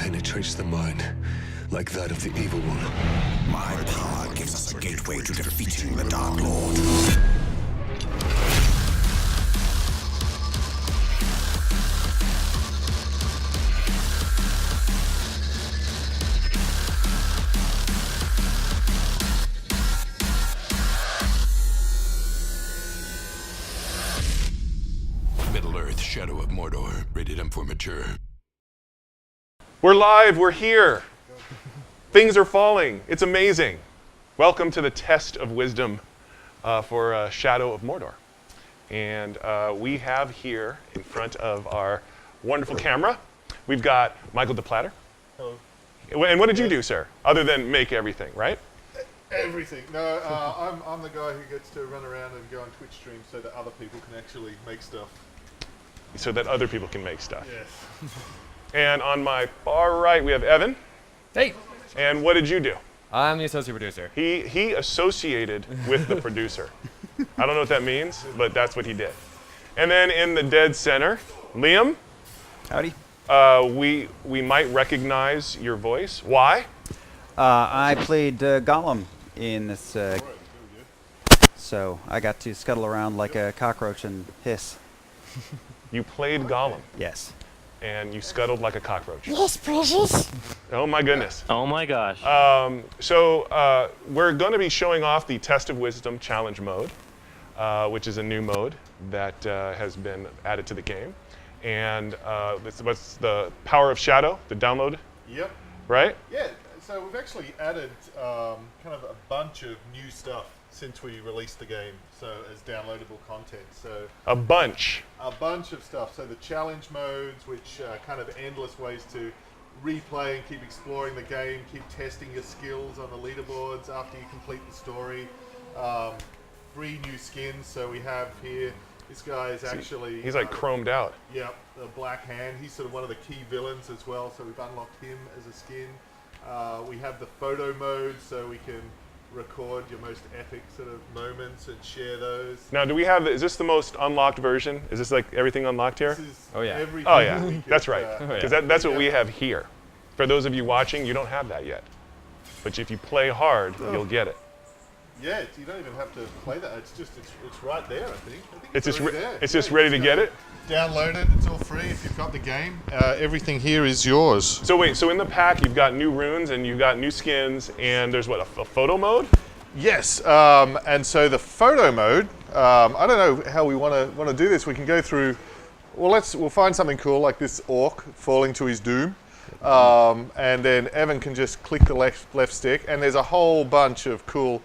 penetrates the mind, like that of the evil one. My power gives us a gateway to defeating the Dark Lord. Middle-earth, Shadow of Mordor, rated M for mature. We're live, we're here. Things are falling, it's amazing. Welcome to the test of wisdom for Shadow of Mordor. And we have here in front of our wonderful camera, we've got Michael DePlatter. Hello. And what did you do, sir? Other than make everything, right? Everything. No, I'm the guy who gets to run around and go on Twitch streams so that other people can actually make stuff. So that other people can make stuff. Yes. And on my far right, we have Evan. Hey, And what did you do? I'm the associate producer. He associated with the producer. I don't know what that means, but that's what he did. And then in the dead center, Liam. Howdy. We might recognize your voice. Why? I played Gollum in this, so I got to scuttle around like a cockroach and hiss. You played Gollum, Yes. and you scuttled like a cockroach. Yes, precious. Oh my goodness. Oh my gosh. So we're going to be showing off the Test of Wisdom challenge mode, which is a new mode that has been added to the game. And what's the Power of Shadow, the download, Yep. right? Yeah. So we've actually added kind of a bunch of new stuff since we released the game. So as downloadable content. So A bunch. a bunch of stuff. So the challenge modes, which are kind of endless ways to replay and keep exploring the game, keep testing your skills on the leaderboards after you complete the story. 3 new skins. So we have here. This guy is actually. He's like chromed out. Yep, the Black Hand. He's sort of one of the key villains as well, so we've unlocked him as a skin. We have the photo mode, so we can record your most epic sort of moments and share those. Now, do we have? Is this the most unlocked version? Is this like everything unlocked here? This is Oh, yeah. everything Oh that yeah, we could, that's right. Because that's what we yeah. have here. For those of you watching, you don't have that yet. But if you play hard, you'll get it. Yeah, you don't even have to play that. It's just it's right there. I think It's just already there. it's just Yeah, ready to just get go it. Download it. It's all free if you've got the game. Everything here is yours. So wait, so in the pack you've got new runes and you've got new skins and there's what a photo mode? Yes, and so the photo mode. I don't know how we want to do this. We can go through. Well, we'll find something cool like this orc falling to his doom, and then Evan can just click the left stick, and there's a whole bunch of cool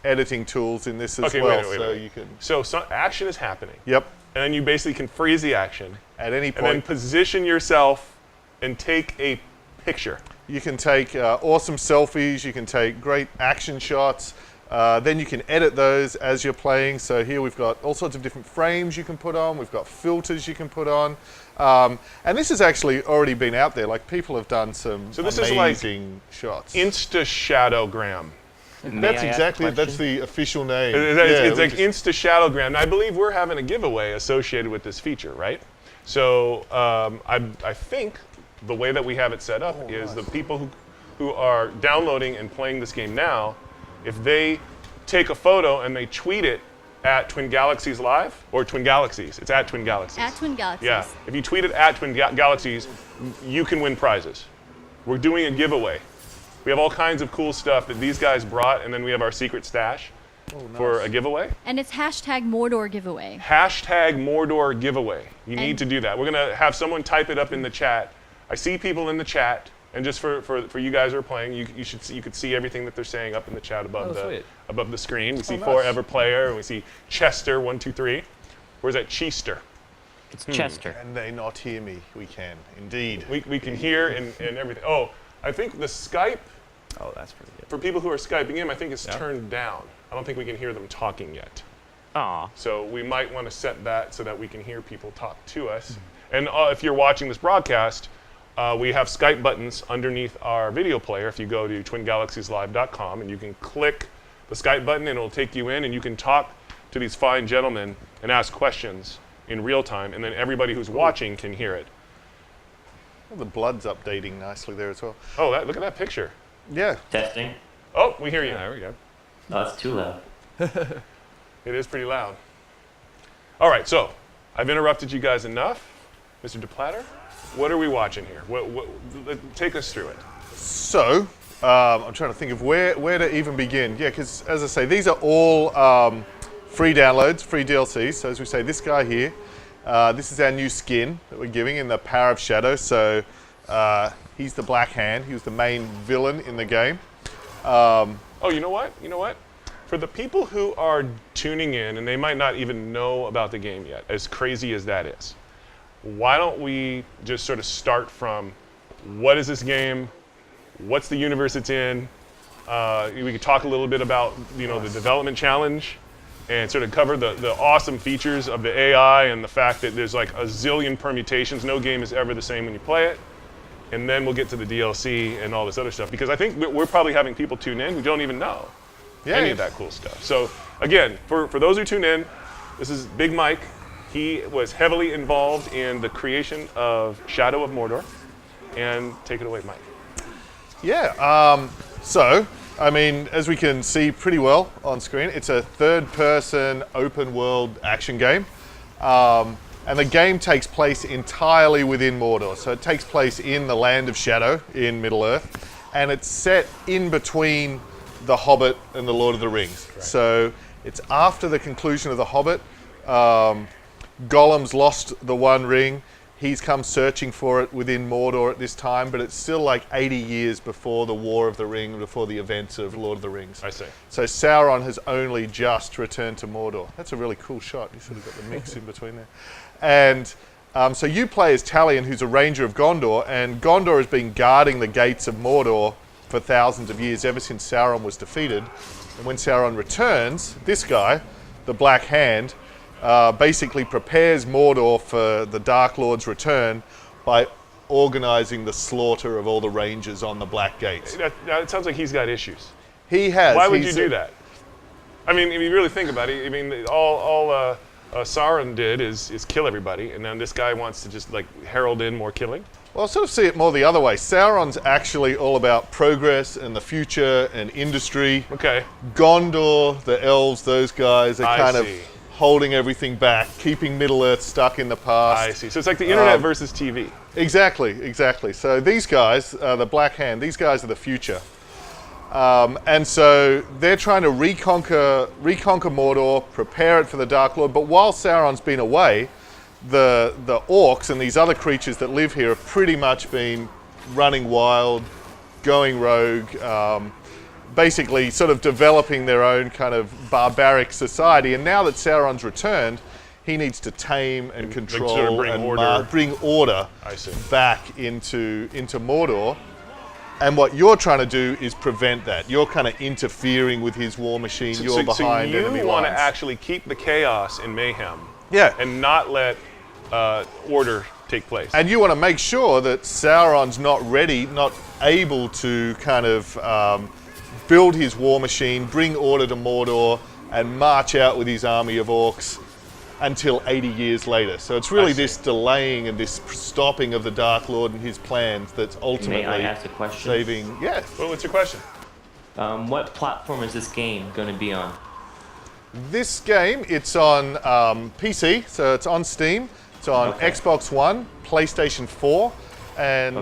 editing tools in this as Okay, well. wait. So you can. So action is happening. Yep. And then you basically can freeze the action At any and then point, position yourself and take a picture. you can take awesome selfies. You can take great action shots. Then you can edit those as you're playing. So here we've got all sorts of different frames you can put on. We've got filters you can put on. And this has actually already been out there. Like people have done some So this is like amazing shots. Insta-Shadowgram. That's exactly it. That's the official name. It's we like just- Insta-Shadowgram. And I believe we're having a giveaway associated with this feature, right? So I think the way that we have it set up is the people who are downloading and playing this game now, if they take a photo and they tweet it at Twin Galaxies Live, or Twin Galaxies, it's at Twin Galaxies. At Twin Galaxies. Yeah, if you tweet it at Twin Galaxies, you can win prizes. We're doing a giveaway. We have all kinds of cool stuff that these guys brought, and then we have our secret stash for a giveaway. And it's hashtag Mordor giveaway. Hashtag Mordor giveaway. You need to do that. We're going to have someone type it up in the chat. I see people in the chat, and just for you guys who are playing, you could see everything that they're saying up in the chat above the screen. We see nice. Forever Player, and we see Chester 123. Where's that Chester? It's Chester. Can they not hear me? We can, indeed. We can hear and everything. Oh, I think the Skype, Oh, that's pretty good. for people who are Skyping in, I think it's turned down. I don't think we can hear them talking yet. Aw. So we might want to set that so that we can hear people talk to us. And if you're watching this broadcast, we have Skype buttons underneath our video player. If you go to twingalaxieslive.com and you can click the Skype button and it'll take you in and you can talk to these fine gentlemen and ask questions in real time, and then everybody who's watching can hear it. Oh, the blood's updating nicely there as well. Oh, look at that picture. Yeah. Testing. Oh, we hear you. Yeah, there we go. Oh, that's too loud. It is pretty loud. All right, so I've interrupted you guys enough. Mr. DePlatter, what are we watching here? Take us through it. So, I'm trying to think of where to even begin. Yeah, because as I say, these are all free downloads, free DLCs. So as we say, this guy here, this is our new skin that we're giving in the Power of Shadow. So he's the Black Hand. He was the main villain in the game. Oh, you know what? You know what? For the people who are tuning in and they might not even know about the game yet, as crazy as that is, why don't we just sort of start from what is this game? What's the universe it's in? We could talk a little bit about the development challenge and sort of cover the awesome features of the AI and the fact that there's like a zillion permutations. No game is ever the same when you play it. And then we'll get to the DLC and all this other stuff, because I think we're probably having people tune in who don't even know any of that cool stuff. So again, for those who tune in, this is Big Mike. He was heavily involved in the creation of Shadow of Mordor. And take it away, Mike. Yeah, so, I mean, as we can see pretty well on screen, it's a third-person open-world action game. And the game takes place entirely within Mordor. So it takes place in the Land of Shadow in Middle-earth. And it's set in between The Hobbit and The Lord of the Rings. Right. So it's after the conclusion of The Hobbit. Gollum's lost the One Ring. He's come searching for it within Mordor at this time, but it's still like 80 years before the War of the Ring, before the events of Lord of the Rings. I see. So Sauron has only just returned to Mordor. That's a really cool shot. You sort of got the mix in between there. And so you play as Talion, who's a ranger of Gondor, and Gondor has been guarding the gates of Mordor for thousands of years, ever since Sauron was defeated. And when Sauron returns, this guy, the Black Hand, basically prepares Mordor for the Dark Lord's return by organizing the slaughter of all the rangers on the Black Gates. Now, it sounds like he's got issues. He has. Why would you do that? I mean, if you really think about it, I mean, all Sauron did is kill everybody, and then this guy wants to just like herald in more killing. Well, I sort of see it more the other way. Sauron's actually all about progress and the future and industry. Okay. Gondor, the elves, those guys are kind of see. holding everything back, keeping Middle-earth stuck in the past. I see. So it's like the internet versus TV. Exactly. So these guys, the Black Hand, these guys are the future. And so they're trying to reconquer Mordor, prepare it for the Dark Lord. But while Sauron's been away, the orcs and these other creatures that live here have pretty much been running wild, going rogue, basically sort of developing their own kind of barbaric society. And now that Sauron's returned, he needs to tame and control sort of bring order. I see. Back into Mordor. And what you're trying to do is prevent that. You're kind of interfering with his war machine. You're behind enemy lines. So you want to actually keep the chaos and mayhem. Yeah. And not let order take place. And you want to make sure that Sauron's not ready, not able to kind of build his war machine, bring order to Mordor, and march out with his army of orcs until 80 years later. So it's really this delaying and this stopping of the Dark Lord and his plans that's ultimately May I ask a question? saving. Yeah. Well, what's your question? What platform is this game going to be on? This game, it's on PC, so it's on Steam. It's on Xbox One, PlayStation 4, and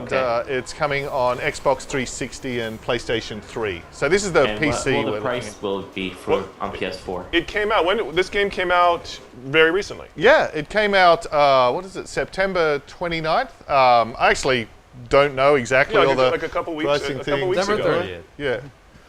it's coming on Xbox 360 and PlayStation 3. So this is the PC. What will the price will it be for on PS4? It came out, this game came out very recently. Yeah, it came out, September 29th? I actually don't know exactly all the like a couple weeks things. ago. December 30th. Yeah.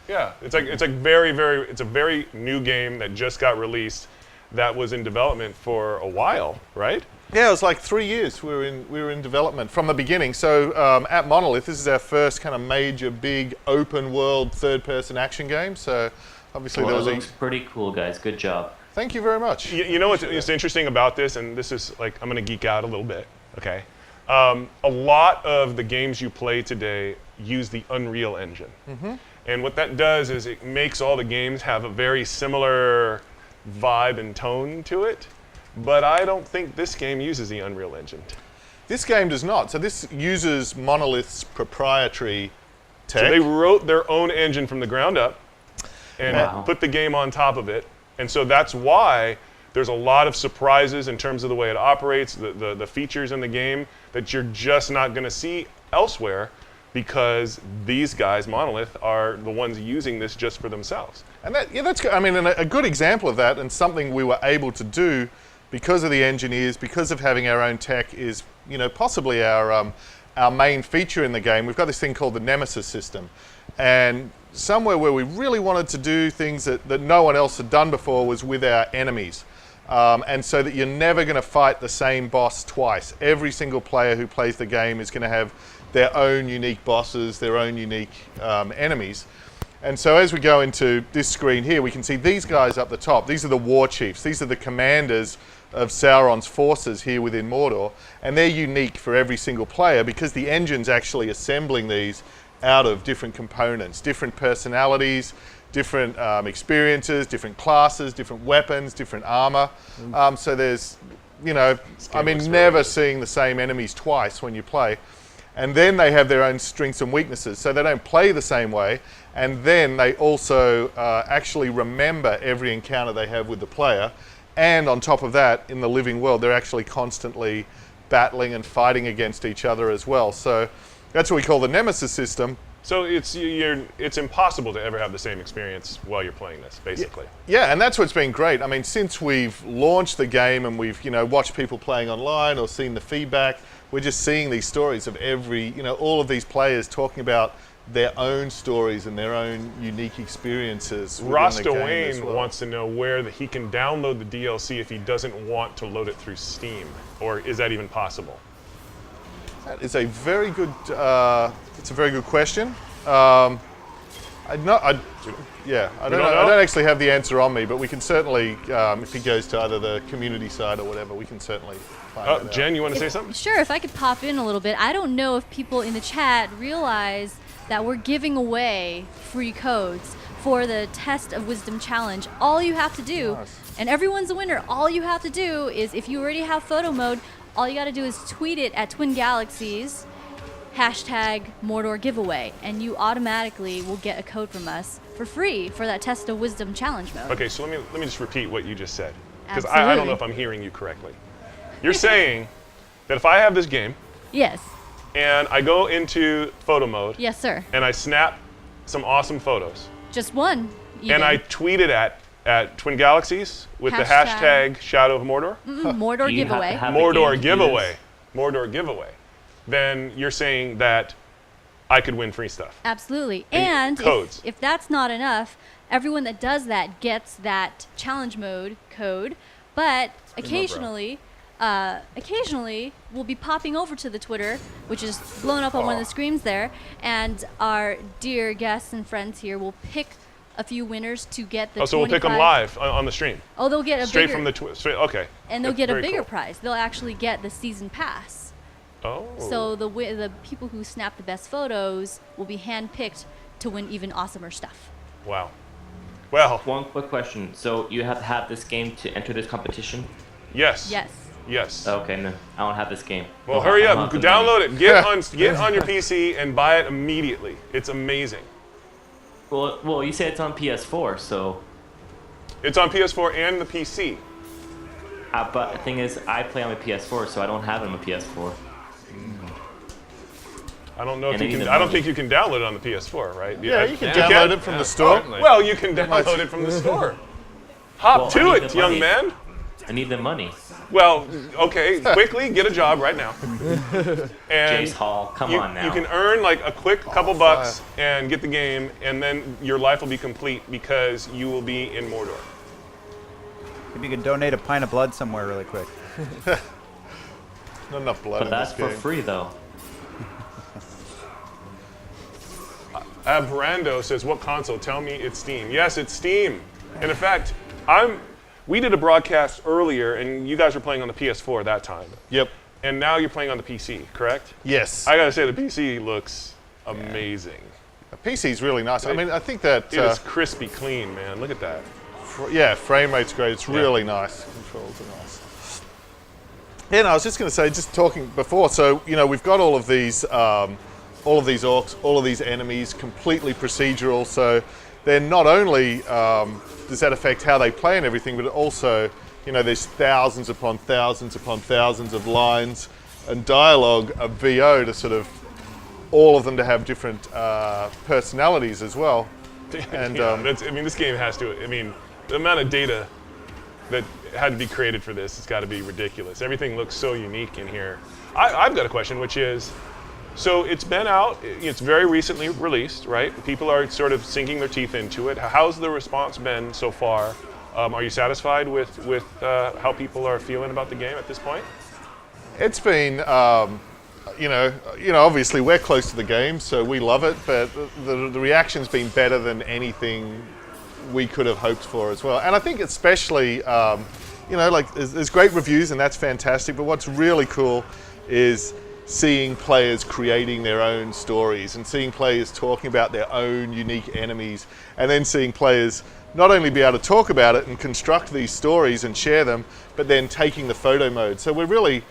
Yeah, it's a very new game that just got released that was in development for a while, right? Yeah, it was like 3 years we were in development from the beginning. So at Monolith, this is our first kind of major, big, open world, third-person action game. So obviously Well, it looks pretty cool, guys. Good job. Thank you very much. You know what's interesting about this, and this is like, I'm going to geek out a little bit, okay? A lot of the games you play today use the Unreal Engine. Mm-hmm. And what that does is it makes all the games have a very similar vibe and tone to it. But I don't think this game uses the Unreal Engine. This game does not. So this uses Monolith's proprietary tech. So they wrote their own engine from the ground up and put the game on top of it. And so that's why there's a lot of surprises in terms of the way it operates, the features in the game that you're just not going to see elsewhere, because these guys, Monolith, are the ones using this just for themselves. And that's good. I mean, and a good example of that, and something we were able to do because of the engineers, because of having our own tech, is possibly our main feature in the game. We've got this thing called the Nemesis system, and somewhere where we really wanted to do things that no one else had done before was with our enemies. And so that you're never going to fight the same boss twice. Every single player who plays the game is going to have their own unique bosses, their own unique enemies. And so as we go into this screen here, we can see these guys up the top. These are the war chiefs. These are the commanders of Sauron's forces here within Mordor. And they're unique for every single player because the engine's actually assembling these out of different components, different personalities, different experiences, different classes, different weapons, different armor. So there's, never seeing the same enemies twice when you play. And then they have their own strengths and weaknesses, so they don't play the same way. And then they also actually remember every encounter they have with the player. And on top of that, in the living world, they're actually constantly battling and fighting against each other as well. So that's what we call the Nemesis system. So it's impossible to ever have the same experience while you're playing this, basically. Yeah, and that's what's been great. I mean, since we've launched the game and we've watched people playing online or seen the feedback, we're just seeing these stories of all of these players talking about their own stories and their own unique experiences. Ross Dwayne wants to know where he can download the DLC if he doesn't want to load it through Steam, or is that even possible? That is a very good. It's a very good question. I don't actually have the answer on me, but we can certainly, if he goes to either the community side or whatever, we can certainly find that out. Jen, you want to say something? Sure, if I could pop in a little bit. I don't know if people in the chat realize that we're giving away free codes for the Test of Wisdom Challenge. All you have to do, and everyone's a winner, all you have to do is, if you already have photo mode, all you got to do is tweet it at Twin Galaxies, #Mordor giveaway, and you automatically will get a code from us for free for that Test of Wisdom challenge mode. Okay, so let me just repeat what you just said, because I don't know if I'm hearing you correctly. You're saying that if I have this game, yes, and I go into photo mode, yes, sir, and I snap some awesome photos, just one, even. and I tweet it at Twin Galaxies with the #ShadowOfMordor, Mordor giveaway, Mordor giveaway, Mordor giveaway, then you're saying that I could win free stuff. Absolutely. And codes. If that's not enough, everyone that does that gets that challenge mode code, but occasionally we'll be popping over to the Twitter, which is blown up on one of the screens there, and our dear guests and friends here will pick a few winners to get the so we'll pick them live on the stream. Oh, they'll get a straight bigger, from the Twitter. Okay. And they'll get a bigger cool. prize. They'll actually get the season pass. Oh. So the people who snap the best photos will be handpicked to win even awesomer stuff. Wow. Well. One quick question. So you have to have this game to enter this competition? Yes. Yes. Yes. Okay, no, I don't have this game. Well, hurry up. Download it. Get on your PC and buy it immediately. It's amazing. Well, you say it's on PS4, so... It's on PS4 and the PC. But the thing is, I play on my PS4, so I don't have it on my PS4. I don't know if you can. I don't think you can download it on the PS4, right? Yeah, you can download it from the store. Well, you can download it from the store. Hop to it, young man. I need the money. Well, okay, quickly get a job right now. And Jace Hall, come on now. You can earn like a quick couple bucks and get the game, and then your life will be complete because you will be in Mordor. Maybe you can donate a pint of blood somewhere really quick. Not enough blood But in that's this game. for free, though. Abrando says, what console? Tell me it's Steam. Yes, it's Steam. And in fact, we did a broadcast earlier, and you guys were playing on the PS4 that time. Yep. And now you're playing on the PC, correct? Yes. I gotta say, the PC looks amazing. The PC's really nice. I mean, I think that... It is crispy clean, man. Look at that. Yeah, frame rate's great. It's really nice. Controls are nice. Yeah, no, I was just going to say, just talking before. So we've got all of these orcs, all of these enemies, completely procedural. So they're not only does that affect how they play and everything, but it also there's thousands upon thousands upon thousands of lines and dialogue of VO to sort of all of them to have different personalities as well. And this game has to. The amount of data that had to be created for this has got to be ridiculous. Everything looks so unique in here. I've got a question, which is, so it's been out, it's very recently released, right? People are sort of sinking their teeth into it. How's the response been so far? Are you satisfied with how people are feeling about the game at this point? It's been, obviously we're close to the game, so we love it, but the reaction's been better than anything we could have hoped for as well. And I think especially, there's great reviews and that's fantastic, but what's really cool is seeing players creating their own stories and seeing players talking about their own unique enemies, and then seeing players not only be able to talk about it and construct these stories and share them, but then taking the photo mode. So we're really,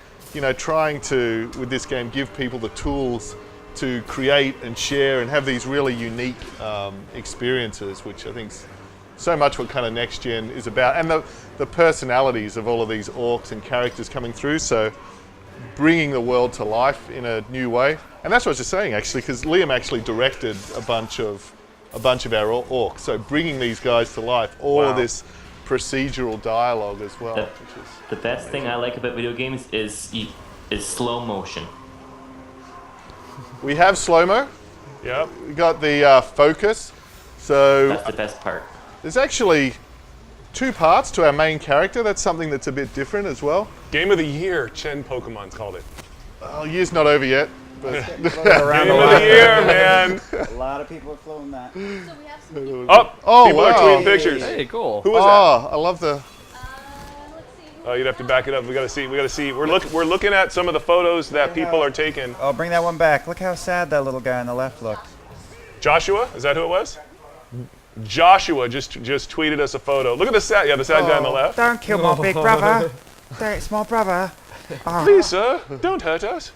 trying to, with this game, give people the tools to create and share and have these really unique experiences, which I think's so much what kind of next gen is about, and the personalities of all of these orcs and characters coming through. So bringing the world to life in a new way, and that's what I was just saying actually, because Liam actually directed a bunch of our orcs. So bringing these guys to life, all of this procedural dialogue as well. The best thing I like about video games is slow motion. We have slow-mo. Yep. We got the focus. So That's the best part. there's actually 2 parts to our main character. That's something that's a bit different as well. Game of the year, Chen Pokemon's called it. Oh, year's not over yet. But Game of the year, man. A lot of people have flown that. So we have some people. Oh, People are wow. tweeting pictures. Hey, cool. Who was I love the. Let's see. that? Oh, you'd have to back it up. We gotta see. We're looking at some of the photos that people are taking. Oh, bring that one back. Look how sad that little guy on the left looked. Joshua, is that who it was? Joshua just tweeted us a photo. Look at the sad guy on the left. Don't kill my big brother. That's my brother. Please, sir, don't hurt us.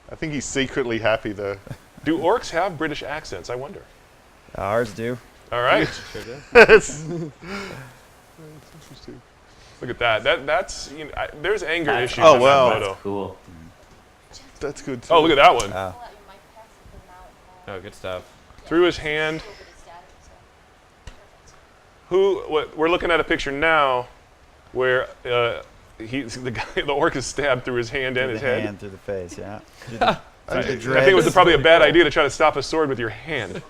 I think he's secretly happy though. Do orcs have British accents? I wonder. Ours do. All right. It's interesting. Look at that. That's there's anger issues Oh, in wow. that photo. Cool. That's good too. Oh, look at that one. Oh, good stuff. Through his hand. We're looking at a picture now where the orc is stabbed through his hand and his head. Hand through the face, yeah. I think it was probably a bad idea to try to stop a sword with your hand.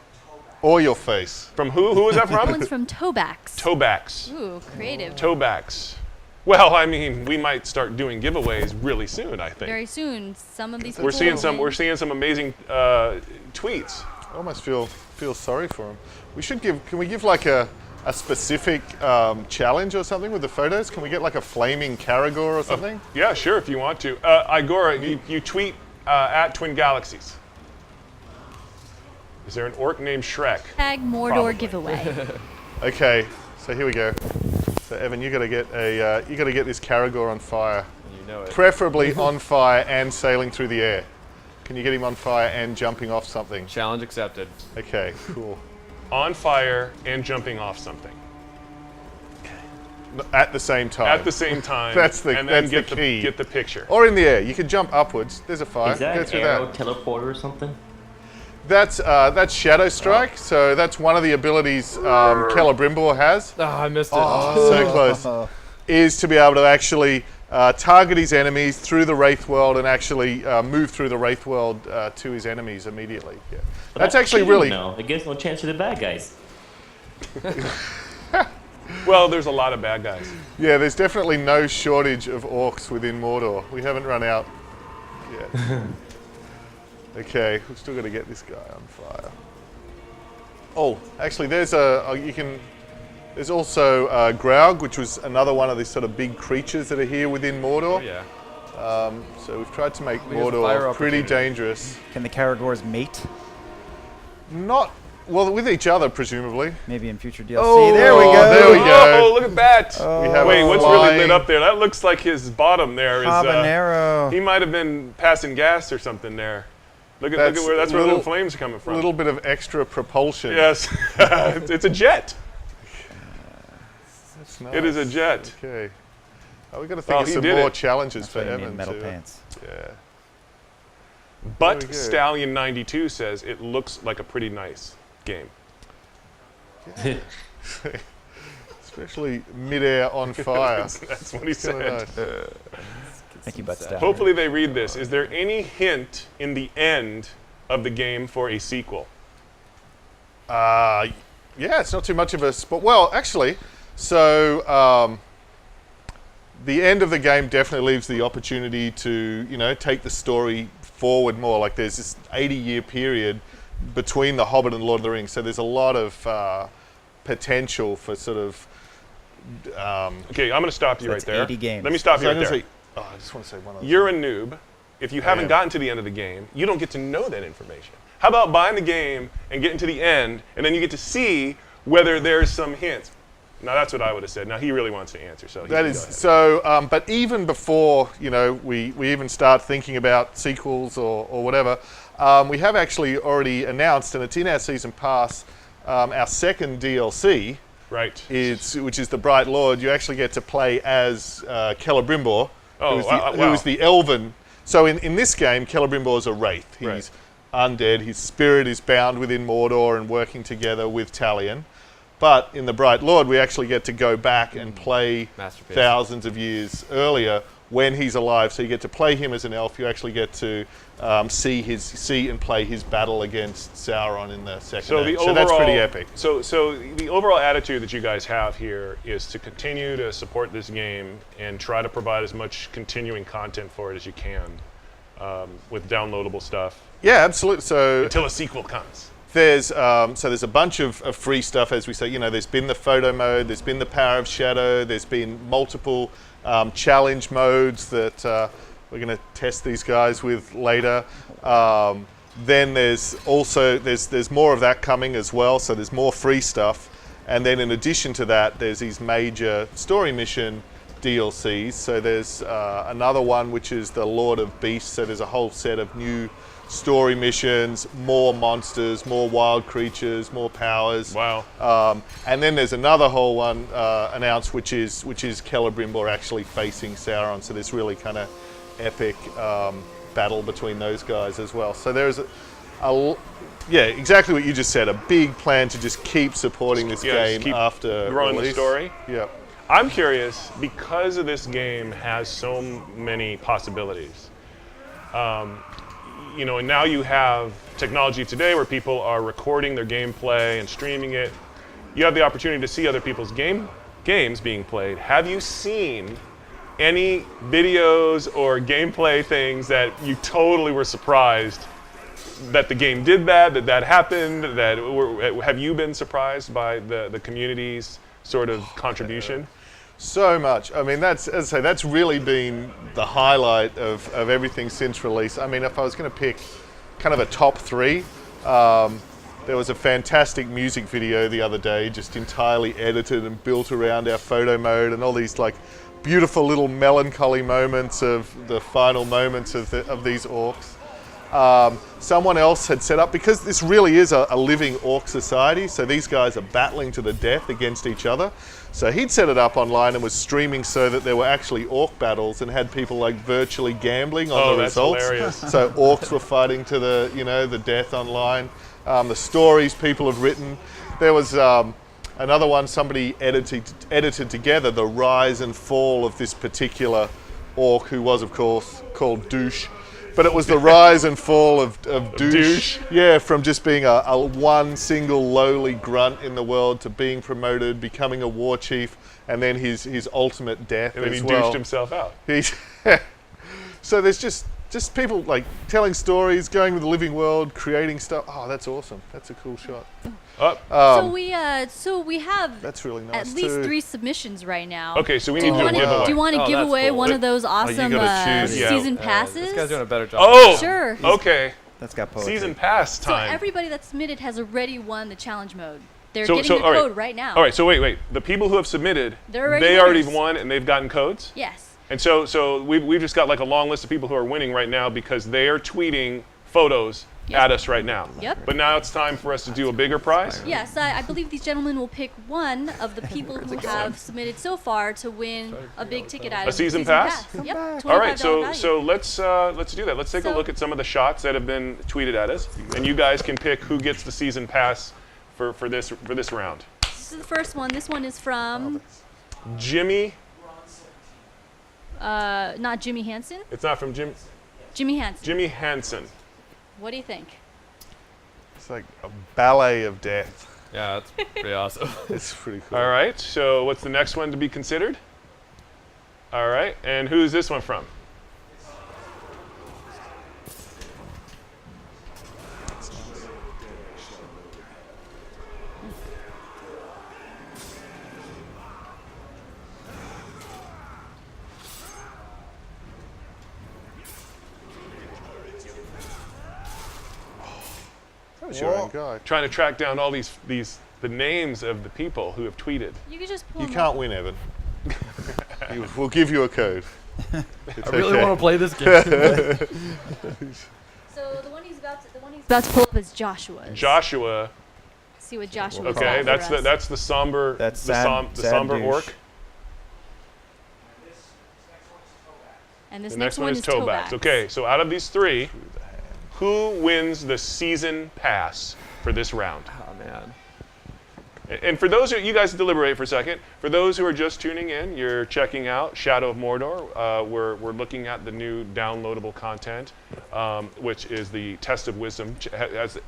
Or your face. From who? Who was that That from? one's from Tobax. Tobax. Ooh, creative. Tobax. Well, we might start doing giveaways really soon, I think. Very soon, some of these. We're people seeing will some. win. We're seeing some amazing tweets. I almost feel sorry for him. We should give. Can we give like a specific challenge or something with the photos? Can we get like a flaming Caragor or something? Yeah, sure, if you want to. Igora, you tweet at Twin Galaxies. Is there an orc named Shrek? Mordor Probably. giveaway. Okay, so here we go. So Evan, you got to get this Caragor on fire. You know it. Preferably on fire and sailing through the air. Can you get him on fire and jumping off something? Challenge accepted. Okay, cool. On fire and jumping off something. At the same time. At the same time. That's the and then that's get the key. Get the picture. Or in the air. You can jump upwards. There's a fire. Is that Go an through arrow that. teleporter or something? That's Shadow Strike. So that's one of the abilities Celebrimbor has. Oh, I missed it. So close. Is to be able to actually target his enemies through the Wraith World and actually move through the Wraith World to his enemies immediately. Yeah. But That's actually cheating, really. No, it gives no chance to the bad guys. Well, there's a lot of bad guys. Yeah, there's definitely no shortage of orcs within Mordor. We haven't run out yet. Okay, we've still got to get this guy on fire. Oh, actually, there's There's also Graug, which was another one of these sort of big creatures that are here within Mordor. Oh, yeah. So we've tried to make We have a fire Mordor pretty opportunity. dangerous. Can the Caragors mate? Not Well, with each other, presumably. Maybe in future DLC. Oh, there we go. there we go. Oh, look at that! We have Wait, a what's really flying- lit up there? That looks like his bottom there is. Habanero. He might have been passing gas or something there. Look at where that's where the flames are coming from. A little bit of extra propulsion. Yes, it's a jet. That's nice. It is a jet. Okay. Oh, we've got to think of some more challenges for Evan. Metal too. pants. Yeah. But Very good. Stallion 92 says it looks like a pretty nice game. Especially midair on fire. That's what he It's kinda said. nice. Thank you, Butt Stout. Hopefully they read this. Is there any hint in the end of the game for a sequel? Yeah, it's not too much of a spot. Well, actually, so the end of the game definitely leaves the opportunity to, take the story forward more. Like there's this 80-year period between The Hobbit and Lord of the Rings, so there's a lot of potential for sort of. Okay, I'm going to stop you right there. 80 games. Let me stop you So right I'm gonna there. say, I just want to say one other. You're a noob. If you haven't am. gotten to the end of the game, you don't get to know that information. How about buying the game and getting to the end, and then you get to see whether there's some hints? Now that's what I would have said. Now he really wants to answer, so That is so. But even before we even start thinking about sequels or whatever, we have actually already announced, and it's in our season pass, our second DLC. Right. Which is the Bright Lord. You actually get to play as Celebrimbor, Oh, who is the elven. So in this game, Celebrimbor is a wraith. He's undead. His spirit is bound within Mordor and working together with Talion. But in the Bright Lord, we actually get to go back and play Masterpiece. thousands of years earlier when he's alive. So you get to play him as an elf. You actually get to see and play his battle against Sauron in the second age. So that's pretty epic. So the overall attitude that you guys have here is to continue to support this game and try to provide as much continuing content for it as you can with downloadable stuff. Yeah, absolutely. So until a sequel comes. There's a bunch of free stuff, as we say. There's been the photo mode, there's been the Power of Shadow, there's been multiple challenge modes that we're going to test these guys with later. Then there's also there's more of that coming as well. So there's more free stuff, and then in addition to that, there's these major story mission DLCs. So there's another one which is the Lord of Beasts. So there's a whole set of new story missions, more monsters, more wild creatures, more powers. Wow. And then there's another whole one announced, which is Celebrimbor actually facing Sauron. So this really kind of epic battle between those guys as well. So there's exactly what you just said. A big plan to just keep supporting this game keep after growing release. the story. Yeah. I'm curious because of this game has so many possibilities. And now you have technology today where people are recording their gameplay and streaming it. You have the opportunity to see other people's games being played. Have you seen any videos or gameplay things that you totally were surprised that the game did that happened? Have you been surprised by the community's sort of contribution? So much. I mean, that's really been the highlight of everything since release. I mean, if I was going to pick kind of a top three, there was a fantastic music video the other day, just entirely edited and built around our photo mode, and all these like beautiful little melancholy moments of the final moments of these orcs. Someone else had set up, because this really is a living orc society, so these guys are battling to the death against each other. So he'd set it up online and was streaming so that there were actually orc battles and had people like virtually gambling on the results. Hilarious. So orcs were fighting to the death online. The stories people have written. There was another one somebody edited together, the rise and fall of this particular orc, who was of course called Douche. But it was the rise and fall of Douche. Yeah, from just being a one single lowly grunt in the world to being promoted, becoming a war chief, and then his ultimate death. And then as he well. douched himself out. So there's just people like telling stories, going with the living world, creating stuff. Oh, that's awesome. That's a cool shot. So we have That's really nice at least too. 3 submissions right now. Okay, so we Do need you to do a giveaway. do you want to give that's away cool. one of those awesome gotta choose, season passes? This guy's doing a better job. Oh, Sure. Okay. That's got poetry. Season pass So time. everybody that submitted has already won the challenge mode. They're So- getting so, the all right. code right now. All right, so wait. The people who have submitted, They're already they already winners. won and they've gotten codes? Yes. And so we've just got like a long list of people who are winning right now because they are tweeting photos Yep. at us right now. Yep. But now it's time for us to do a bigger prize. Yes, I believe these gentlemen will pick one of the people who have submitted so far to win a big ticket item. A season pass? Yep. All right, $25 so let's do that. Let's take a So- look at some of the shots that have been tweeted at us, and you guys can pick who gets the season pass for this round. This is the first one. This one is from Jimmy. not Jimmy Hansen. It's not from Jimmy Hansen. Jimmy Hansen. What do you think? It's like a ballet of death. Yeah, that's pretty awesome. It's pretty cool. All right. So what's the next one to be considered? All right. And who's this one from? That was your own guy. Trying to track down all the names of the people who have tweeted. You could just pull You them can't up. win, Evan. We'll give you a code. I really want to play this game. So the one he's about to pull up is Joshua's. Joshua. See what Joshua. Okay, that's the somber. That's the sad- the sad somber douche. orc. And this The next one is Tobax. Okay, so out of these three, who wins the season pass for this round? Oh man. And for those you guys deliberate for a second. For those who are just tuning in, you're checking out Shadow of Mordor. We're looking at the new downloadable content, which is the Test of Wisdom,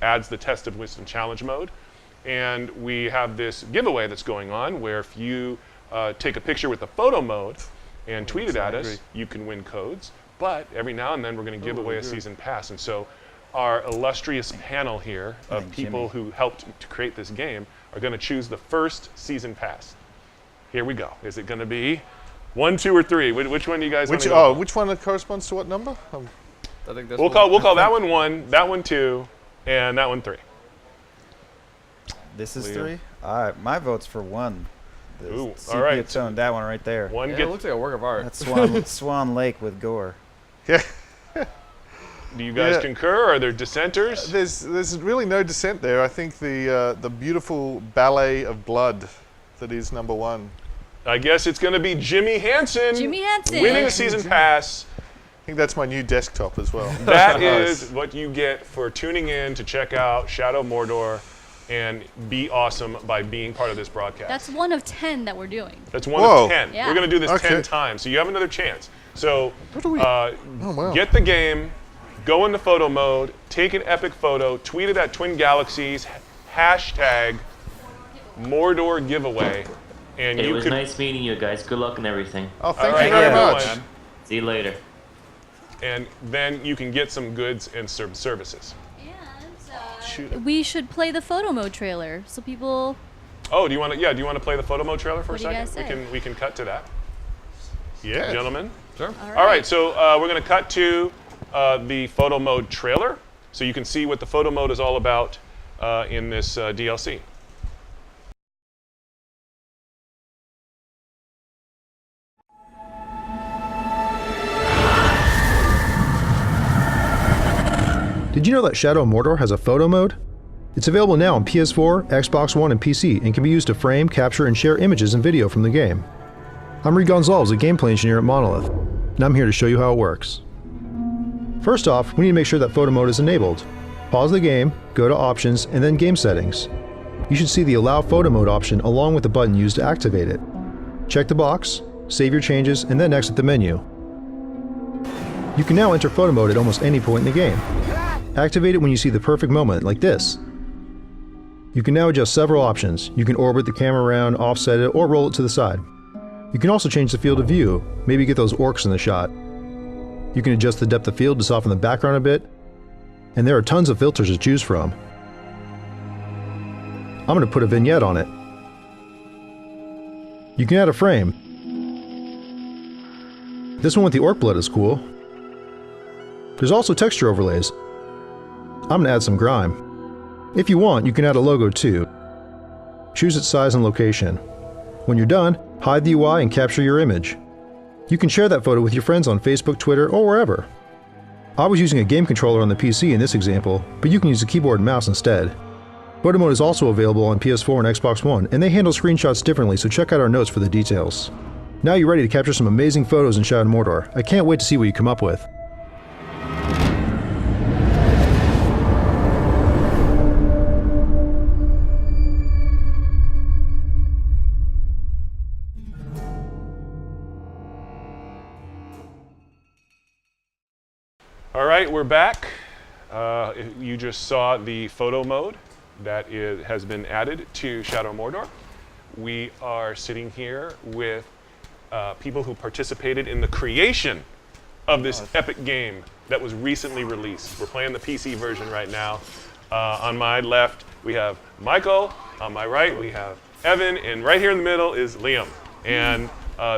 adds the Test of Wisdom challenge mode. And we have this giveaway that's going on where if you take a picture with the photo mode and tweet it at us, you can win codes. But every now and then we're going to give away a season pass. And so our illustrious panel here of people who helped to create this game are going to choose the first season pass. Here we go. Is it going to be 1, 2, or 3? Which one do you guys want to go? Which one corresponds to what number? I think this We'll call that one 1, that one 2, and that one 3. This is Liam. 3? All right, my vote's for 1. The Ooh, sepia all right. tone, that one right there. One Yeah, it gets. looks like a work of art. That's Swan Lake with gore. Yeah. Do you guys Yeah. concur? Are there dissenters? There's really no dissent there. I think the beautiful ballet of blood that is number 1. I guess it's going to be Jimmy Hansen. Jimmy Hansen. Winning a season pass. I think that's my new desktop as well. That Nice. is what you get for tuning in to check out Shadow of Mordor and be awesome by being part of this broadcast. That's one of 10 that we're doing. That's one Whoa. of 10. Yeah. We're going to do this Okay. 10 times, so you have another chance. So wow. get the game, go into photo mode, take an epic photo, tweet it at Twin Galaxies, hashtag Mordor giveaway, and It you was could. nice meeting you guys. Good luck and everything. Oh, thank right, you very yeah. much. Man. See you later. And then you can get some goods and services. And we should play the photo mode trailer so people. Oh, do you want to? Yeah, do you want to play the photo mode trailer for What a do you second? guys say? We can cut to that, Yeah. gentlemen. Sure. All right, so we're going to cut to the photo mode trailer, so you can see what the photo mode is all about in this DLC. Did you know that Shadow of Mordor has a photo mode? It's available now on PS4, Xbox One, and PC, and can be used to frame, capture, and share images and video from the game. I'm Reed Gonzalez, a gameplay engineer at Monolith, and I'm here to show you how it works. First off, we need to make sure that photo mode is enabled. Pause the game, go to Options, and then Game Settings. You should see the Allow Photo Mode option along with the button used to activate it. Check the box, save your changes, and then exit the menu. You can now enter photo mode at almost any point in the game. Activate it when you see the perfect moment, like this. You can now adjust several options. You can orbit the camera around, offset it, or roll it to the side. You can also change the field of view, maybe get those orcs in the shot. You can adjust the depth of field to soften the background a bit, and there are tons of filters to choose from. I'm going to put a vignette on it. You can add a frame. This one with the orc blood is cool. There's also texture overlays. I'm going to add some grime. If you want, you can add a logo too. Choose its size and location. When you're done, hide the UI and capture your image. You can share that photo with your friends on Facebook, Twitter, or wherever. I was using a game controller on the PC in this example, but you can use a keyboard and mouse instead. Photo mode is also available on PS4 and Xbox One, and they handle screenshots differently, so check out our notes for the details. Now you're ready to capture some amazing photos in Shadow of Mordor. I can't wait to see what you come up with. All right, we're back. You just saw the photo mode that has been added to Shadow of Mordor. We are sitting here with people who participated in the creation of this epic game that was recently released. We're playing the PC version right now. On my left, we have Michael. On my right, we have Evan. And right here in the middle is Liam. And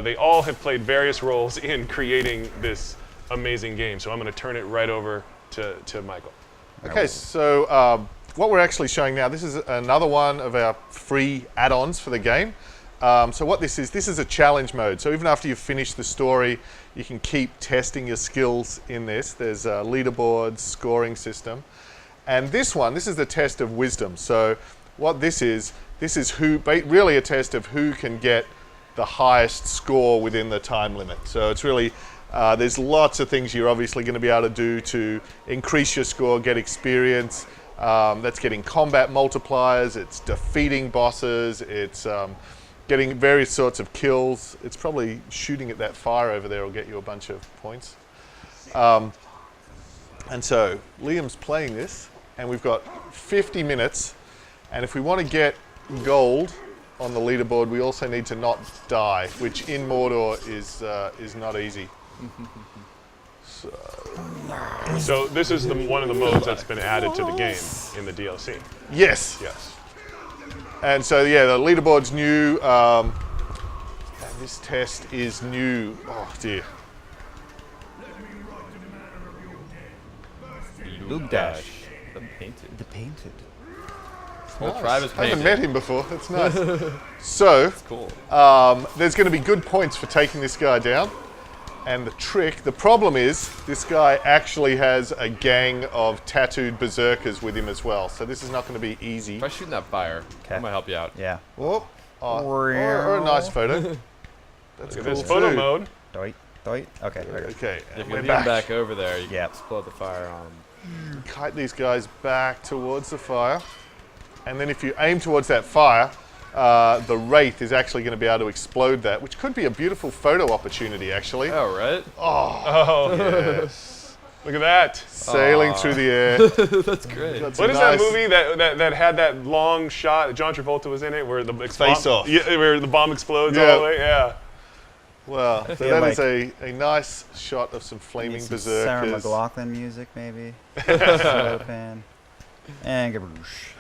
they all have played various roles in creating this amazing game. So I'm going to turn it right over to Michael. Okay, so what we're actually showing now, this is another one of our free add-ons for the game. So what this is a challenge mode. So even after you've finished the story, you can keep testing your skills in this. There's a leaderboard, scoring system. And this is the test of wisdom. So what this is really a test of who can get the highest score within the time limit. So it's really, there's lots of things you're obviously going to be able to do to increase your score, get experience. That's getting combat multipliers, it's defeating bosses, it's getting various sorts of kills. It's probably shooting at that fire over there will get you a bunch of points. And so Liam's playing this, and we've got 50 minutes. And if we want to get gold on the leaderboard, we also need to not die, which in Mordor is not easy. So this is one of the modes that's been added to the game in the DLC. Yes. Yes. And so yeah, the leaderboard's new. And this test is new. Oh dear. Lugdash. The painted. The painted. Whole tribe is I haven't painted. met him before. That's nice. So Cool. there's going to be good points for taking this guy down. And the problem is, this guy actually has a gang of tattooed berserkers with him as well. So this is not going to be easy. Try shooting that fire. That might help you out. Yeah. Oh, or a nice photo. That's Look cool at this photo too. mode. Doit. Okay. Okay, If we're you lean back. back over there, you Yeah. can explode the fire on them. Kite these guys back towards the fire. And then if you aim towards that fire, the Wraith is actually going to be able to explode that, which could be a beautiful photo opportunity, actually. Oh, right? Oh, Yes. look at that. Sailing through the air. That's great. That's What a is nice- that movie that had that long shot? John Travolta was in it, where the Face Off. Yeah, where the bomb explodes Yeah. all the way. Yeah. Well, so Yeah, that is a nice shot of some flaming Some Sarah berserkers. McLachlan music, maybe. Soda pan. And gaboosh.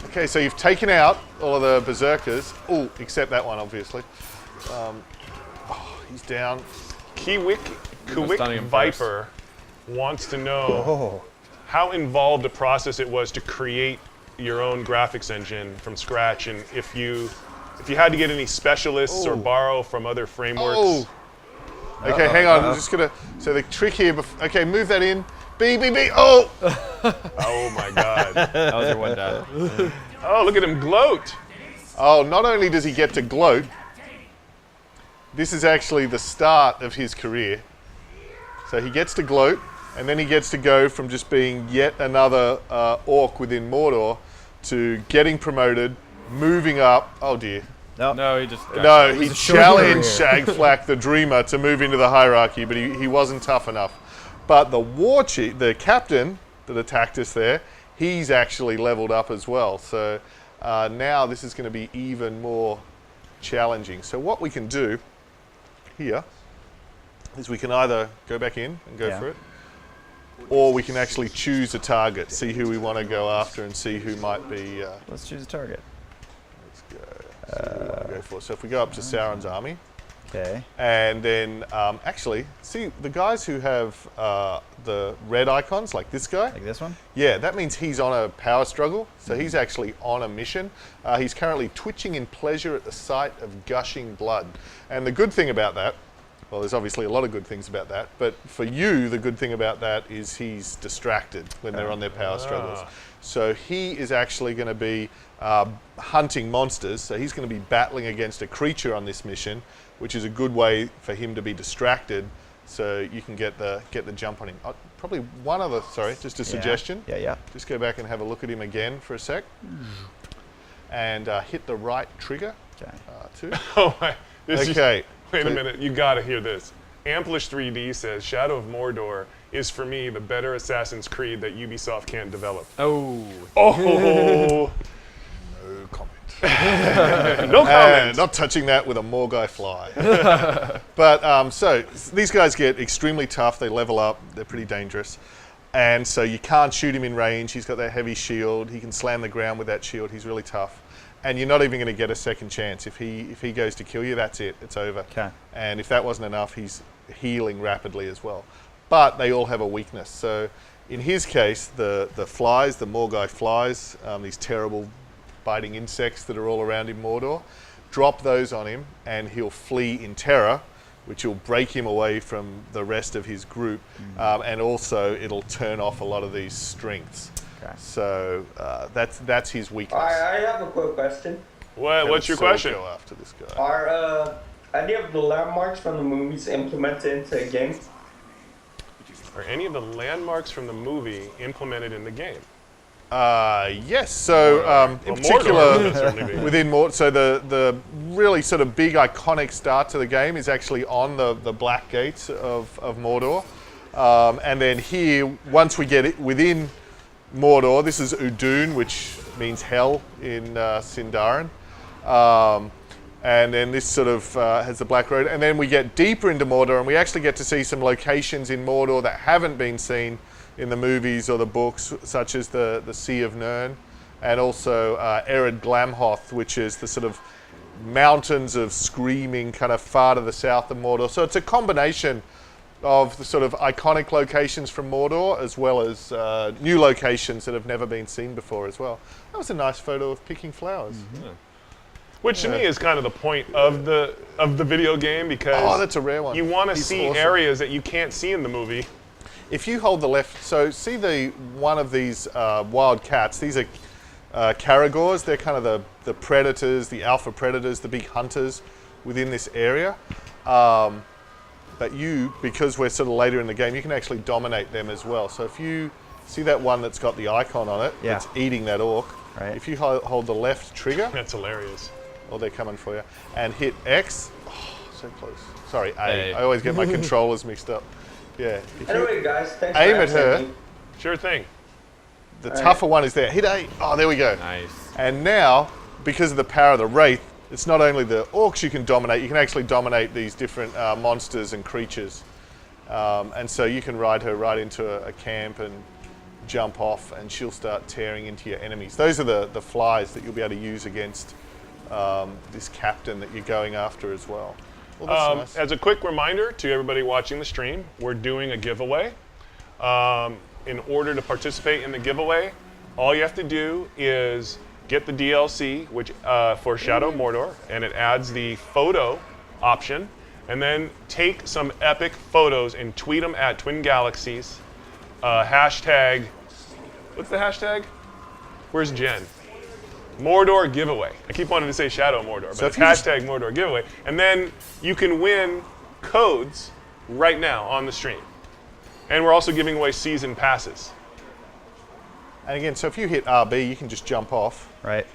Okay, so you've taken out all of the berserkers. Oh, except that one, obviously. He's down. Kiwik stunning him Viper wants to know Oh. how involved a process it was to create your own graphics engine from scratch, and if you had to get any specialists or borrow from other frameworks. Oh. Okay, hang on. I'm just gonna. So the trick here. Okay, move that in. B. Oh. Oh my God. That was your one down. Oh, look at him gloat. Oh, not only does he get to gloat, this is actually the start of his career. So he gets to gloat, and then he gets to go from just being yet another orc within Mordor to getting promoted, moving up. Oh dear. No, he just got No, he a short challenged career. Shagflack the Dreamer to move into the hierarchy, but he wasn't tough enough. But the war chief, the captain that attacked us there, he's actually leveled up as well. So now this is going to be even more challenging. So what we can do here is we can either go back in and go for it, or we can actually choose a target, see who we want to go after and see who might be... Let's choose a target. Let's go. See who we want to go for. So if we go up to Sauron's army, Okay. And then, actually, see the guys who have the red icons, like this guy. Like this one? Yeah, that means he's on a power struggle. So he's actually on a mission. He's currently twitching in pleasure at the sight of gushing blood. And the good thing about that, well, there's obviously a lot of good things about that, but for you, the good thing about that is he's distracted when they're on their power struggles. So he is actually going to be hunting monsters. So he's going to be battling against a creature on this mission, which is a good way for him to be distracted, so you can get the jump on him. Probably one other, sorry, just a suggestion. Yeah. Just go back and have a look at him again for a sec, and hit the right trigger. Okay. Too. Oh my. Okay. Wait a minute, you gotta hear this. Amplish 3D says Shadow of Mordor is for me the better Assassin's Creed that Ubisoft can't develop. Oh. No comment. No comment. Not touching that with a Morgai fly. But so these guys get extremely tough. They level up. They're pretty dangerous. And so you can't shoot him in range. He's got that heavy shield. He can slam the ground with that shield. He's really tough. And you're not even going to get a second chance. If he goes to kill you, that's it. It's over. Okay. And if that wasn't enough, he's healing rapidly as well. But they all have a weakness. So in his case, the flies, the Morgai flies, these terrible biting insects that are all around in Mordor, drop those on him and he'll flee in terror, which will break him away from the rest of his group. And also it'll turn off a lot of these strengths. Okay. So that's his weakness. I have a quick question. What's your question? Go after this guy. Are any of the landmarks from the movies implemented into the game? Are any of the landmarks from the movie implemented in the game? Yes. So in particular, within Mordor, so the really sort of big iconic start to the game is actually on the Black Gates of Mordor, and then here, once we get it within Mordor, this is Udun, which means hell in Sindarin. And then this sort of has the Black Road. And then we get deeper into Mordor and we actually get to see some locations in Mordor that haven't been seen in the movies or the books, such as the Sea of Nirn, and also Ered Glamhoth, which is the sort of mountains of screaming kind of far to the south of Mordor. So it's a combination of the sort of iconic locations from Mordor, as well as new locations that have never been seen before as well. That was a nice photo of picking flowers. Which to me is kind of the point of the video game, because that's a rare one. You want to He's see awesome. areas that you can't see in the movie. If you hold the left, so see one of these wild cats. These are caragors. They're kind of the predators, the alpha predators, the big hunters within this area. But because we're sort of later in the game, you can actually dominate them as well. So if you see that one that's got the icon on it, that's eating that orc, right. If you hold the left trigger, That's hilarious. oh, they're coming for you, and hit X, so close. Sorry, A. A. I always get my controllers mixed up. Yeah. If you Anyway, guys, thanks aim for at her, answering me. Sure thing. the tougher one is there. Hit A. Oh, there we go. Nice. And now, because of the power of the Wraith, it's not only the orcs you can dominate, you can actually dominate these different monsters and creatures. And so you can ride her right into a camp and jump off, and she'll start tearing into your enemies. Those are the flies that you'll be able to use against this captain that you're going after as well. Well, that's nice. As a quick reminder to everybody watching the stream, we're doing a giveaway. In order to participate in the giveaway, all you have to do is get the DLC, which for Shadow of Mordor, and it adds the photo option, and then take some epic photos and tweet them at Twin Galaxies. Hashtag, what's the hashtag? Where's Jen? Mordor giveaway. I keep wanting to say Shadow of Mordor, but it's hashtag Mordor giveaway. And then you can win codes right now on the stream. And we're also giving away season passes. And again, so if you hit RB, you can just jump off. Right.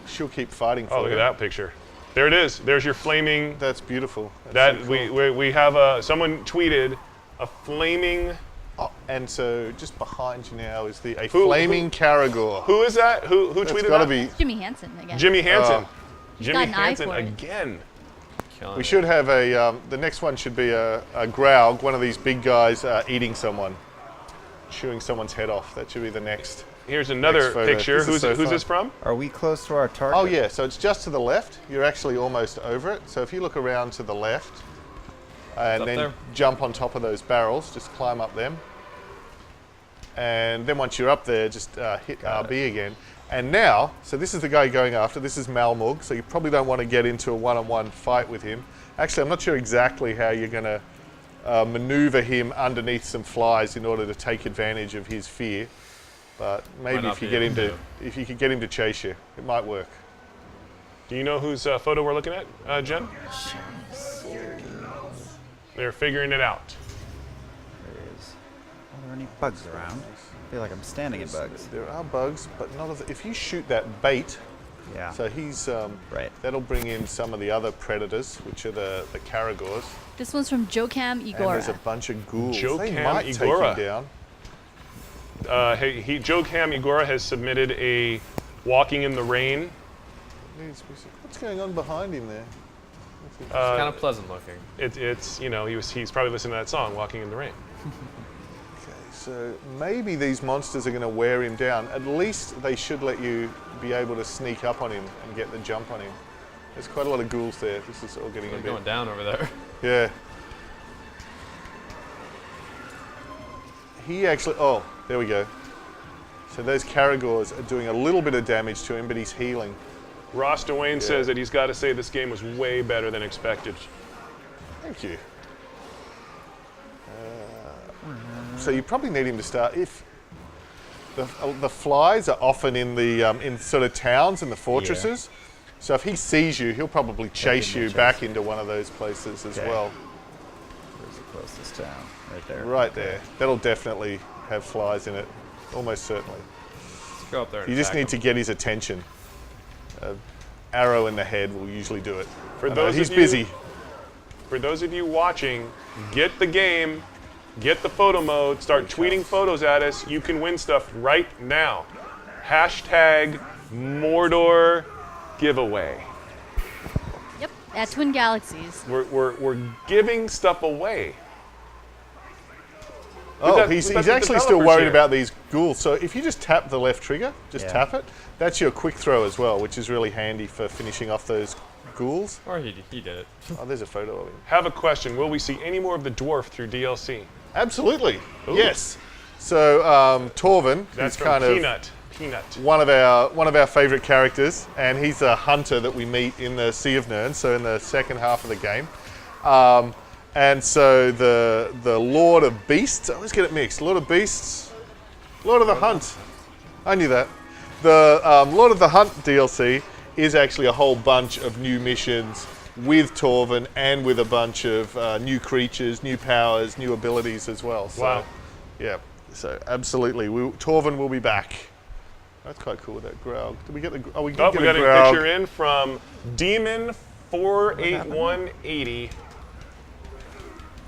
She'll keep fighting for you. Oh, look at that picture. There it is. There's your flaming. That's beautiful. That's That so cool. we have someone tweeted a flaming. Oh, and so just behind you now is a flaming Caragor. Who is that? Who tweeted It's got to that? be. Jimmy Hansen again. Jimmy Hansen. He's Jimmy got an eye Hansen for it. again. Killing We it. should have the next one should be a Graug, one of these big guys eating someone, chewing someone's head off. That should be the next. Here's another photo. picture. This is so Who's fun. this from? Are we close to our target? Oh yeah, so it's just to the left. You're actually almost over it. So if you look around to the left, and then there? jump on top of those barrels, just climb up them. And then once you're up there, just hit RB again. And now, so this is the guy going after. This is Malmug, so you probably don't want to get into a one-on-one fight with him. Actually, I'm not sure exactly how you're going to maneuver him underneath some flies in order to take advantage of his fear. But maybe if you could get him to chase you, it might work. Do you know whose photo we're looking at, Jen? They're figuring it out. Are there any bugs around? I feel like I'm standing in bugs. There are bugs, but not of if you shoot that bait. Yeah. So he's right. That'll bring in some of the other predators, which are the Caragors. This one's from Jokam Igora. And there's a bunch of ghouls. Jokam They might Igora. take him Jokam down. Igora has submitted a Walking in the Rain. What's going on behind him there? It's kind of pleasant looking. It's you know he's probably listening to that song Walking in the Rain. So maybe these monsters are going to wear him down. At least they should let you be able to sneak up on him and get the jump on him. There's quite a lot of ghouls there. This is all getting a bit going down over there. Yeah. He actually. Oh, there we go. So those Caragors are doing a little bit of damage to him, but he's healing. Ross Dwayne says that he's got to say this game was way better than expected. Thank you. So you probably need him to start if the flies are often in the in sort of towns and the fortresses. Yeah. So if he sees you, he'll probably chase you back into one of those places as well. Where's the closest town? Right there. Right there. That'll definitely have flies in it, almost certainly. Let's go up there. You just need to get his attention. Arrow in the head will usually do it. He's busy. For those of you watching, get the game. Get the photo mode, start tweeting photos at us. You can win stuff right now. Hashtag Mordor giveaway. Yep, at Twin Galaxies. We're giving stuff away. He's actually still worried about these ghouls. So if you just tap the left trigger, tap it, that's your quick throw as well, which is really handy for finishing off those ghouls. Or he did it. Oh, there's a photo of him. Have a question. Will we see any more of the dwarf through DLC? Absolutely. Ooh. Yes. So Torvin, that's who's kind Peanut. of one of our favorite characters, and he's a hunter that we meet in the Sea of Nirn, so in the second half of the game. And so the Lord of Beasts, I always get it mixed. Lord of Beasts, Lord of the Hunt. I knew that. The Lord of the Hunt DLC is actually a whole bunch of new missions with Torvin and with a bunch of new creatures, new powers, new abilities as well. So, wow. Yeah, so absolutely. Torvin will be back. That's quite cool with that Graug. Did we get the... Oh, we got a picture in from Demon48180.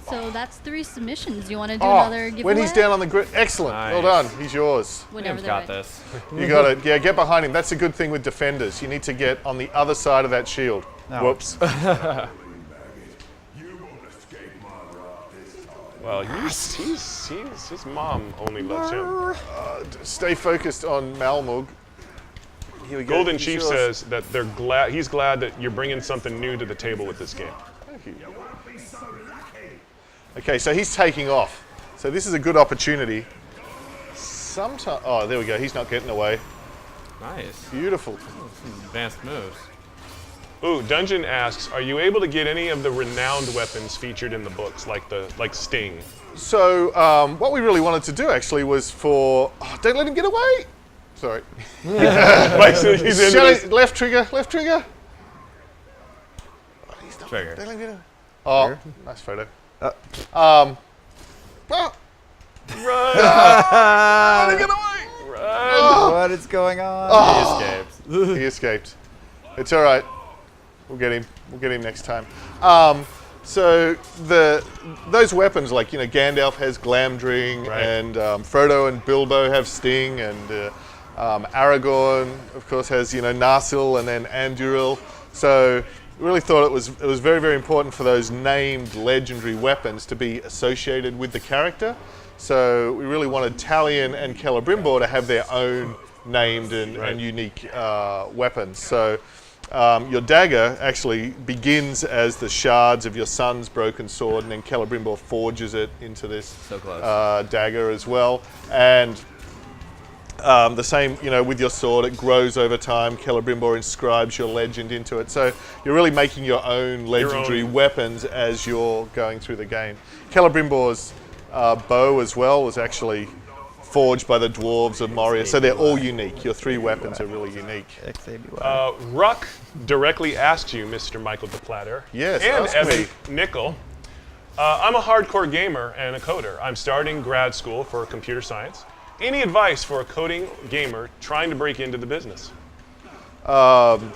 So that's 3 submissions. You want to do another giveaway? When he's down on the grid. Excellent. Nice. Well done. He's yours. Whenever Liam's got this. You got it. Yeah, get behind him. That's a good thing with defenders. You need to get on the other side of that shield. No. Whoops. Well, his mom only loves him. Stay focused on Malmug. Here we go. Golden Chief says that he's glad that you're bringing something new to the table with this game. Thank you. Okay, so he's taking off. So this is a good opportunity. Oh, there we go. He's not getting away. Nice. Beautiful. Advanced moves. Ooh, Dungeon asks, are you able to get any of the renowned weapons featured in the books, like Sting? So what we really wanted to do actually was for... Oh, don't let him get away! Sorry. Left trigger, left trigger. Oh, he's not, trigger. Don't let him get away. Oh, nice photo. Run! Get away! Run! What is going on? Oh. He escapes. He escaped. It's all right. We'll get him. We'll get him next time. So those weapons, like Gandalf has Glamdring, right. and Frodo and Bilbo have Sting, and Aragorn, of course, has Narsil and then Anduril. So we really thought it was very, very important for those named legendary weapons to be associated with the character. So we really wanted Talion and Celebrimbor to have their own named and unique weapons. So your dagger actually begins as the shards of your son's broken sword, and then Celebrimbor forges it into this dagger as well. And the same, with your sword, it grows over time. Celebrimbor inscribes your legend into it. So you're really making your own legendary weapons as you're going through the game. Celebrimbor's bow as well was actually forged by the dwarves of Moria. So they're all unique. Your 3 weapons are really unique. Ruck directly asks you, Mr. Michael DePlatter. Yes, and ask Evan me. Nickel. I'm a hardcore gamer and a coder. I'm starting grad school for computer science. Any advice for a coding gamer trying to break into the business? I'm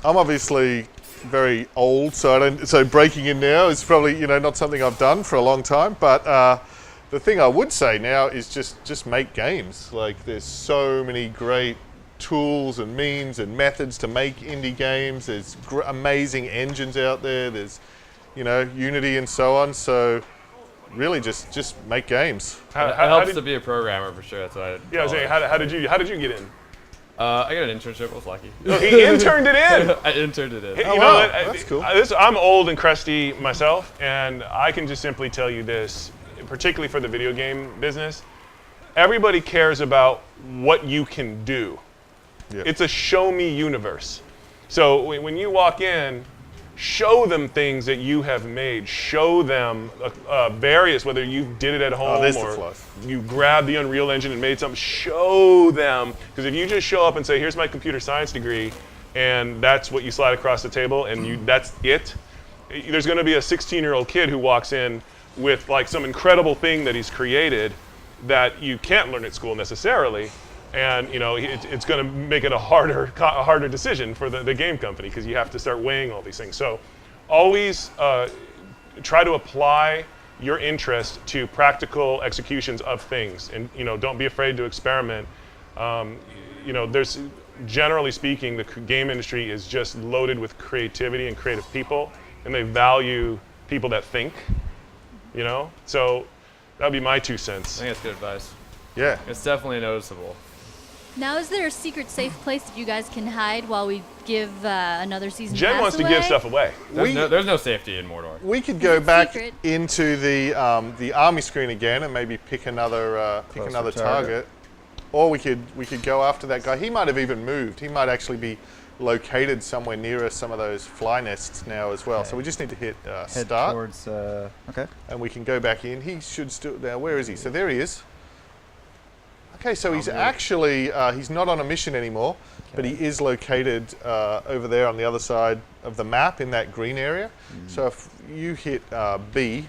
obviously very old, so breaking in now is probably not something I've done for a long time. But the thing I would say now is just make games. Like, there's so many great tools and means and methods to make indie games. There's amazing engines out there. There's Unity and so on. So really just make games. It helps to be a programmer for sure. That's what I I was saying, how did you get in? I got an internship. I was lucky. Oh, he interned it in. I interned it in. That's cool. I'm old and crusty myself, and I can just simply tell you this, particularly for the video game business. Everybody cares about what you can do. Yep. It's a show me universe. So when you walk in, show them things that you have made. Show them various, whether you did it at home or you grabbed the Unreal Engine and made something. Show them, because if you just show up and say, "Here's my computer science degree," and that's what you slide across the table, and that's it. There's going to be a 16-year-old kid who walks in with like some incredible thing that he's created that you can't learn at school necessarily. And it's going to make it a harder decision for the game company, because you have to start weighing all these things. So always try to apply your interest to practical executions of things, and don't be afraid to experiment. There's, generally speaking, the game industry is just loaded with creativity and creative people, and they value people that think. So that'd be my 2 cents. I think that's good advice. Yeah, it's definitely noticeable. Now, is there a secret safe place that you guys can hide while we give another season Jen pass wants away? to give stuff away. There's no safety in Mordor. We could go back into the army screen again and maybe pick another target, or we could go after that guy. He might have even moved. He might actually be located somewhere nearer some of those fly nests now as well. So we just need to hit Head start. towards, okay. And we can go back in. He should still. Now, where is he? So there he is. Okay, so he's actually, he's not on a mission anymore, but he is located over there on the other side of the map in that green area. So if you hit B.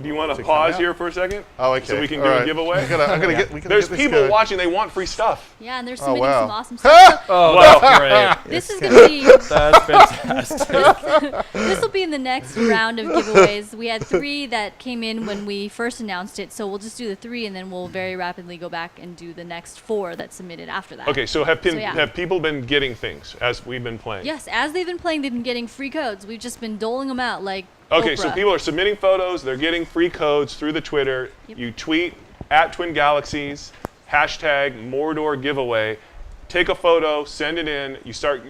Do you want to pause here for a second? Oh, okay. So we can do a giveaway? I'm gonna get There's people watching, they want free stuff. Yeah, and they're submitting some awesome stuff. Great. This is going to be... That's fantastic. This will be in the next round of giveaways. We had 3 that came in when we first announced it, so we'll just do the 3, and then we'll very rapidly go back and do the next 4 that submitted after that. Okay, so have people been getting things as we've been playing? Yes, as they've been playing, they've been getting free codes. We've just been doling them out like Okay, Oprah. so people are submitting photos, they're getting free codes through the Twitter. Yep. You tweet at Twin Galaxies, hashtag Mordor giveaway. Take a photo, send it in,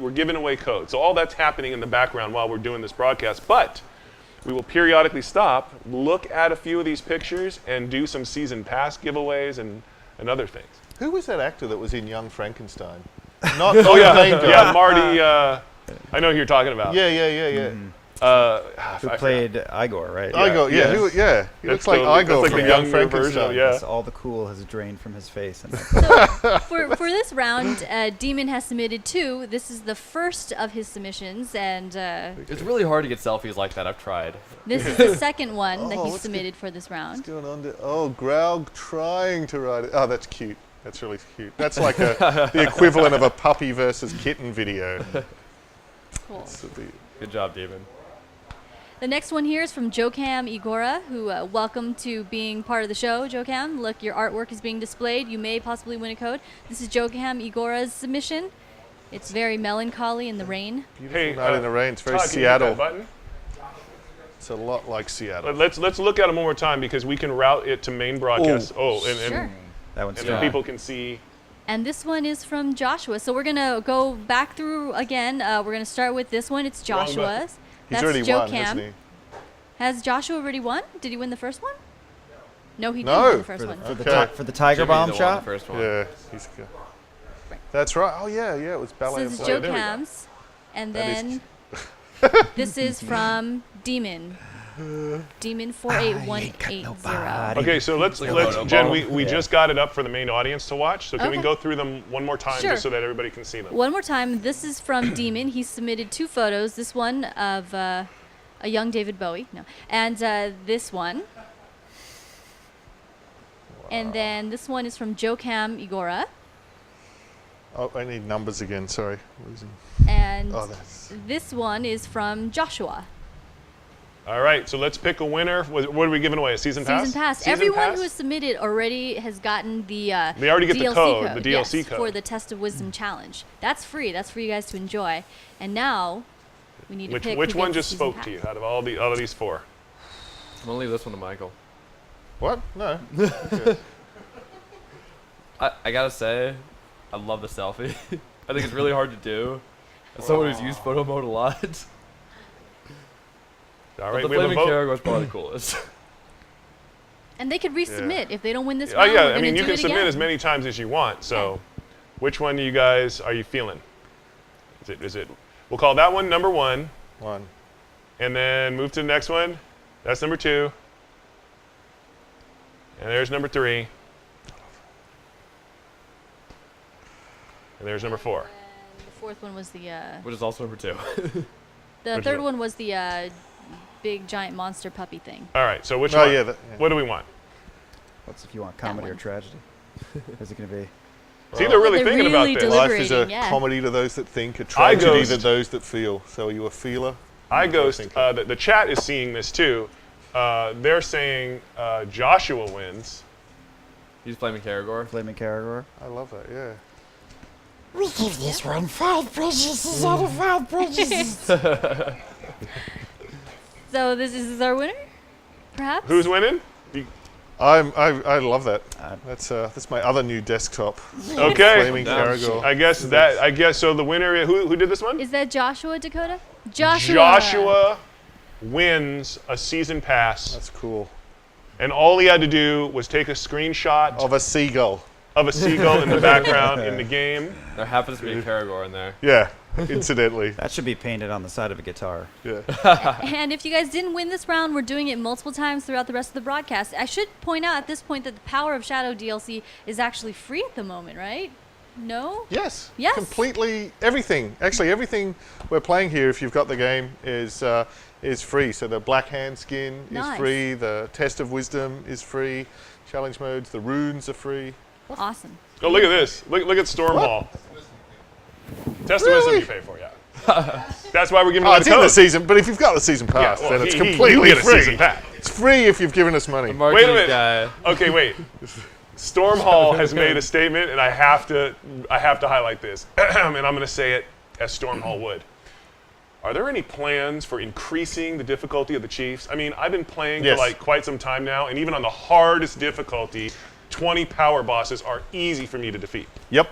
we're giving away codes. So all that's happening in the background while we're doing this broadcast, but we will periodically stop, look at a few of these pictures, and do some season pass giveaways and other things. Who was that actor that was in Young Frankenstein? Not the main guy. Yeah, Marty, I know who you're talking about. Yeah. Who played Igor, right? Igor, yeah. He looks like Igor like from the Young younger Frankenstein. version, yeah. So all the cool has drained from his face. And So for this round, Demon has submitted 2. This is the first of his submissions, and It's really hard to get selfies like that. I've tried. this is the second one that he submitted for this round. What's going on there? Oh, Graug trying to ride it. Oh, that's cute. That's really cute. That's like the equivalent of a puppy versus kitten video. Cool. Good job, Demon. The next one here is from Jokam Igora, who welcome to being part of the show, Jokam. Look, your artwork is being displayed. You may possibly win a code. This is Jokam Igora's submission. It's very melancholy in the rain. Beautiful night in the rain. It's very Todd, can you hit that Seattle. button? It's a lot like Seattle. Let's look at them one more time because we can route it to main broadcast. And Sure. That one's and then people can see. And this one is from Joshua. So we're going to go back through again. We're going to start with this one. It's Wrong Joshua's. He's That's already Joe won, Cam. hasn't he? Has Joshua already won? Did he win the first one? No, he No. didn't win the first one. For the Tiger Jimmy Bomb the one, shot? the first one. Yeah, he's good. That's right. Oh yeah, it was So ballet. this is of Joe Light. there we go. Cam's. And That is then this is from Demon. Demon 48180. Okay, so let's Jen, we just got it up for the main audience to watch. So can we Okay. go through them one more time Sure. just so that everybody can see them? One more time. This is from Demon. He submitted 2 photos. This one of a young David Bowie. No. And this one. And then this one is from Joe Cam Igora. Oh, I need numbers again. Sorry. Losing. And Oh, that's. this one is from Joshua. All right, so let's pick a winner. What are we giving away? A season pass? Season pass. Season Everyone pass? who has submitted already has gotten the They already get the DLC code, the DLC yes, code. for the Test of Wisdom challenge. That's free. That's for you guys to enjoy. And now we need to pick Which who one gets just the season spoke to you pass. out of all of these 4? I'm gonna leave this one to Michael. What? No. I gotta say, I love the selfie. I think it's really hard to do. As someone who's used photo mode a lot. All But right, the we have a flaming vote. Caragor is probably the coolest. And they could resubmit if they don't win this Oh round. yeah, we're I gonna mean you do can it submit again. as many times as you want. So, which one do you guys are you feeling? Is it? We'll call that one number 1, and then move to the next one. That's number 2, and there's number 3, and there's number 4. And the 4th one was the. Which is also number 2. The Which 3rd one? one was the big giant monster puppy thing. All right, so which Oh, one? yeah, What do we want? What's if you want comedy or one. tragedy? Is it going to be? See, they're really They're thinking really about this. Life is a deliberating, yeah. comedy to those that think, a tragedy ghost. to those that feel. So are you a feeler? The chat is seeing this too. They're saying Joshua wins. He's flaming Caragor. Flaming Caragor? I love that. Yeah. We give this one 5 prejudices out of 5 prejudices. So this is our winner, perhaps? Who's winning? I love that. That's my other new desktop. Okay. Flaming Caragor. I guess so. The winner. Who did this one? Is that Joshua, Dakota? Joshua. Joshua wins a season pass. That's cool. And all he had to do was take a screenshot Of a seagull. of a seagull in the background in the game. There happens to be a Caragor in there. Yeah, incidentally. That should be painted on the side of a guitar. Yeah. And if you guys didn't win this round, we're doing it multiple times throughout the rest of the broadcast. I should point out at this point that the Power of Shadow DLC is actually free at the moment, right? No? Yes. Yes. Completely everything. Actually, everything we're playing here, if you've got the game, is free. So the Black Hand skin Nice. is free. The Test of Wisdom is free. Challenge modes, the runes are free. Awesome. Oh, look at this. Look at Storm Hall. Test of Wisdom you pay for, yeah. That's why we're giving Oh, away it's the in code. the season, but if you've got the season pass, well, then it's you completely get a free. season pass. It's free if you've given us money. Wait a Marketing minute. guy. Okay, wait. Storm Hall has made a statement, and I have to highlight this, and I'm going to say it as Storm Hall would. Are there any plans for increasing the difficulty of the Chiefs? I mean, I've been playing Yes. for like quite some time now, and even on the hardest difficulty, 20 power bosses are easy for me to defeat. Yep.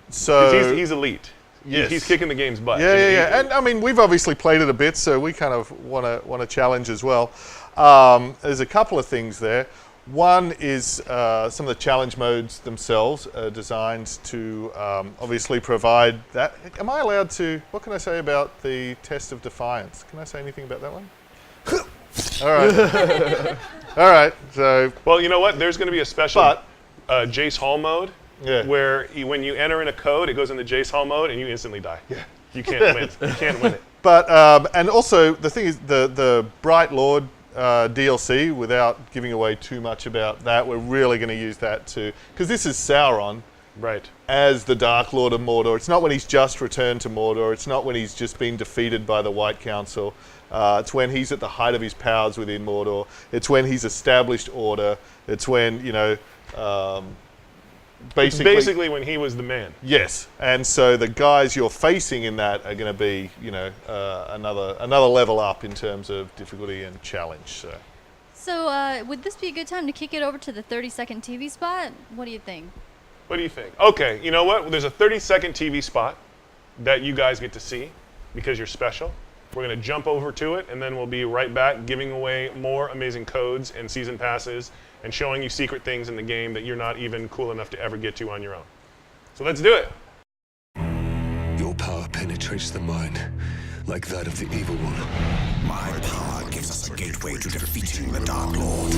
So 'Cause he's elite. Yes. He's kicking the game's butt. Yeah. And I mean, we've obviously played it a bit, so we kind of want to challenge as well. There's a couple of things there. One is some of the challenge modes themselves are designed to obviously provide that. Am I allowed to? What can I say about the Test of Defiance? Can I say anything about that one? All right. All right. So. Well, you know what? There's going to be a special Jace Hall mode. Yeah. Where when you enter in a code, it goes into Jace Hall mode, and you instantly die. Yeah. You can't win. You can't win it. But and also the thing is the Bright Lord DLC. Without giving away too much about that, we're really going to use that to because this is Sauron, right? As the Dark Lord of Mordor. It's not when he's just returned to Mordor. It's not when he's just been defeated by the White Council. It's when he's at the height of his powers within Mordor. It's when he's established order. It's when basically when he was the man. Yes, and so the guys you're facing in that are going to be, another level up in terms of difficulty and challenge. So would this be a good time to kick it over to the 30-second TV spot? What do you think? What do you think? Okay, you know what? There's a 30-second TV spot that you guys get to see because you're special. We're going to jump over to it, and then we'll be right back giving away more amazing codes and season passes and showing you secret things in the game that you're not even cool enough to ever get to on your own. So let's do it. Your power penetrates the mind, like that of the evil one. My power gives us a gateway to defeating the Dark Lord.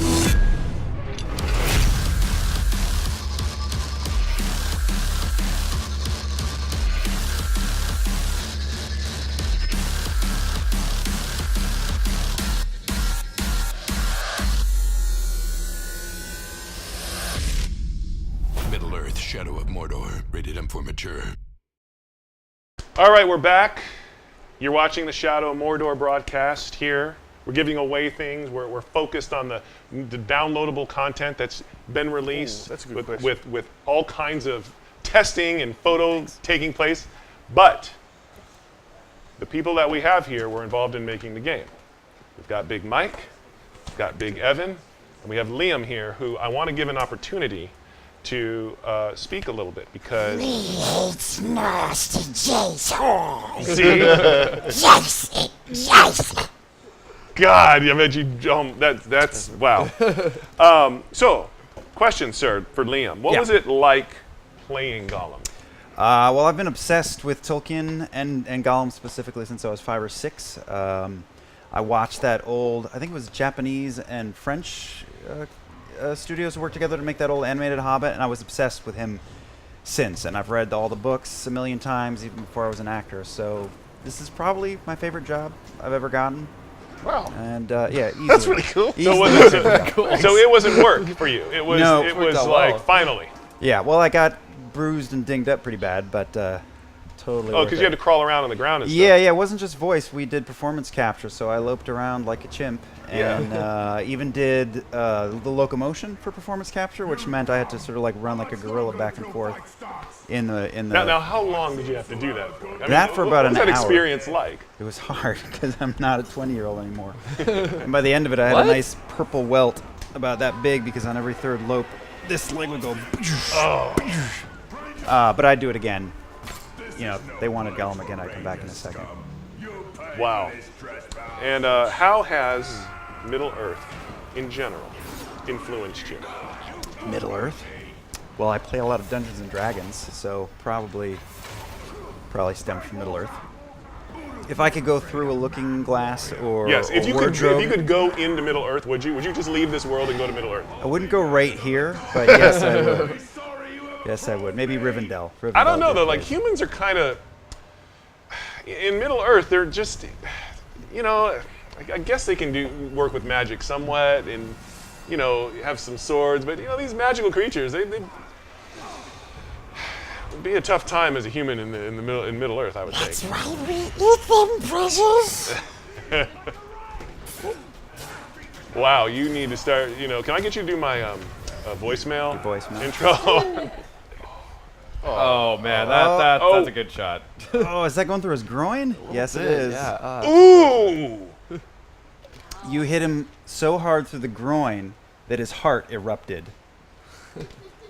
Middle-earth, Shadow of Mordor, rated M for mature. All right, we're back. You're watching the Shadow of Mordor broadcast here. We're giving away things. We're focused on the downloadable content that's been released. Ooh, that's a good question. With all kinds of testing and photos taking place. But the people that we have here were involved in making the game. We've got Big Mike, we've got Big Evan, and we have Liam here, who I want to give an opportunity to speak a little bit because he hates nasty Jason. See? Yes. God, I bet you. That's wow. So, question, sir, for Liam. What was it like playing Gollum? Well, I've been obsessed with Tolkien and Gollum specifically since I was 5 or 6. I watched that old, I think it was Japanese and French studios who worked together to make that old animated Hobbit, and I was obsessed with him since. And I've read all the books a million times, even before I was an actor. So this is probably my favorite job I've ever gotten. Wow. And yeah, easily. That's really cool. So it wasn't work for you. It was. No, it was like finally. Yeah. Well, I got bruised and dinged up pretty bad, but totally. Oh, because you had to crawl around on the ground and stuff. Yeah. It wasn't just voice. We did performance capture, so I loped around like a chimp, and even did the locomotion for performance capture, which meant I had to sort of like run like a gorilla back and forth in the. Now, how long did you have to do that for? For about an hour. What was that experience like? It was hard because I'm not a 20-year-old anymore. And by the end of it, I had a nice purple welt about that big because on every third lope, this leg would go. But I'd do it again. You know, they wanted Gollum again. I'd come back in a second. Wow. And how has Middle-earth, in general, influenced you? Middle-earth? Well, I play a lot of Dungeons and Dragons, so probably stemmed from Middle-earth. If I could go through a looking glass or yes, if a you wardrobe, could go into Middle-earth, would you? Would you just leave this world and go to Middle-earth? I wouldn't go right here, but yes, I would. Yes, I would. Maybe Rivendell. I don't know though. Like humans are kind of in Middle-earth. They're just, you know, I guess they can work with magic somewhat, and you know, have some swords. But you know, these magical creatures, they it'd be a tough time as a human in Middle-earth, I would think. That's why we eat them, precious. Wow, you need to start. You know, can I get you to do my voicemail? Your voicemail Intro. Oh man, that's a good shot. Oh, is that going through his groin? Yes, it is. Yeah. Ooh! You hit him so hard through the groin that his heart erupted.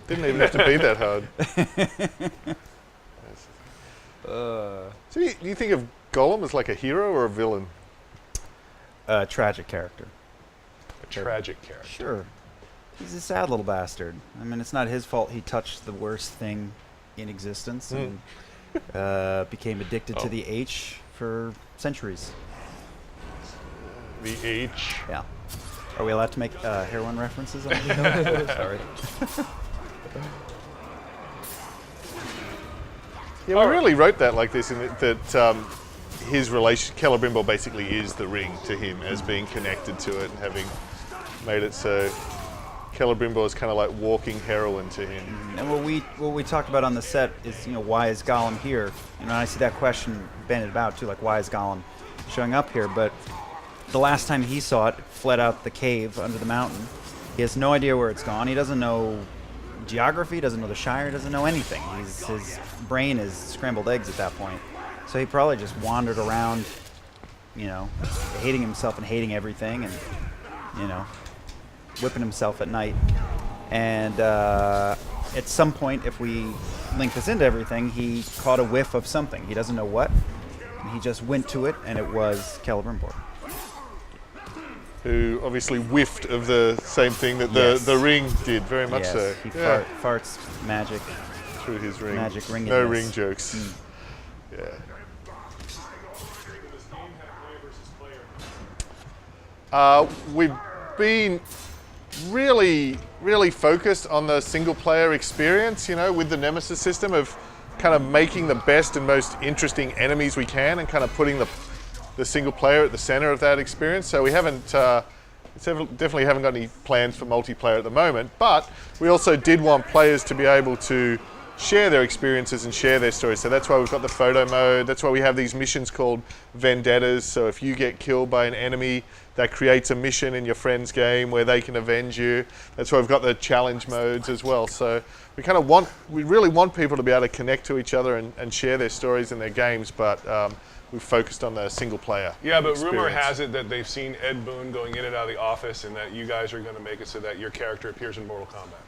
Didn't even have to be that hard. So you think of Gollum as like a hero or a villain? A tragic character. A tragic character. Sure. He's a sad little bastard. I mean, it's not his fault he touched the worst thing in existence and became addicted to the H for centuries. The H. Yeah. Are we allowed to make heroin references on this? Sorry. Yeah, we really wrote that like this, in that his relation, Celebrimbor basically is the ring to him as being connected to it and having made it so Celebrimbor is kind of like walking heroin to him. And what we talked about on the set is, you know, why is Gollum here? You know, I see that question bandied about too, like why is Gollum showing up here? But the last time he saw it, fled out the cave under the mountain. He has no idea where it's gone. He doesn't know geography, doesn't know the Shire, doesn't know anything. His brain is scrambled eggs at that point. So he probably just wandered around, you know, hating himself and hating everything, and, you know, whipping himself at night. And at some point, if we link this into everything, he caught a whiff of something. He doesn't know what. And he just went to it, and it was Celebrimbor. Who obviously whiffed of the same thing that the ring did, very much so. He farts magic through his ring. Magic ringedness. No ring jokes. Yeah. We've been really focused on the single player experience, you know, with the Nemesis system of kind of making the best and most interesting enemies we can and kind of putting the single player at the center of that experience. So we definitely haven't got any plans for multiplayer at the moment, but we also did want players to be able to share their experiences and share their stories. So that's why we've got the photo mode. That's why we have these missions called vendettas. So if you get killed by an enemy, that creates a mission in your friend's game where they can avenge you. That's why we've got the challenge modes as well. So we really want people to be able to connect to each other and share their stories and their games, but we've focused on the single player. Yeah, but experience. rumor has it that they've seen Ed Boon going in and out of the office, and that you guys are going to make it so that your character appears in Mortal Kombat.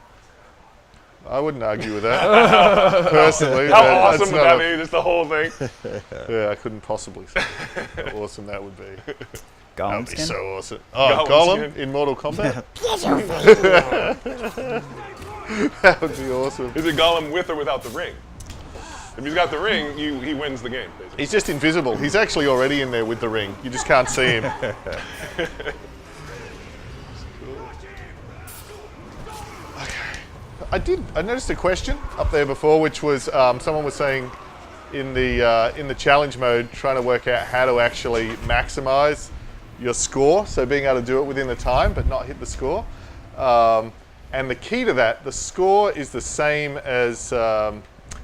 I wouldn't argue with that, personally. How awesome would that be, just the whole thing? Yeah, I couldn't possibly say how awesome that would be. Gollum That would be skin? so awesome. Oh, Gollum in Mortal Kombat? That would be awesome. Is it Gollum with or without the ring? If he's got the ring, he wins the game, basically. He's just invisible. He's actually already in there with the ring. You just can't see him. I noticed a question up there before, which was someone was saying in the challenge mode, trying to work out how to actually maximize your score. So being able to do it within the time, but not hit the score. And the key to that, the score is the same as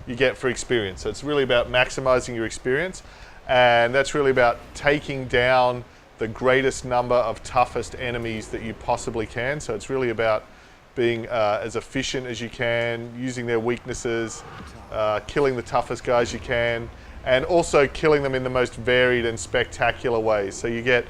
you get for experience. So it's really about maximizing your experience, and that's really about taking down the greatest number of toughest enemies that you possibly can. So it's really about being as efficient as you can, using their weaknesses, killing the toughest guys you can, and also killing them in the most varied and spectacular ways. So you get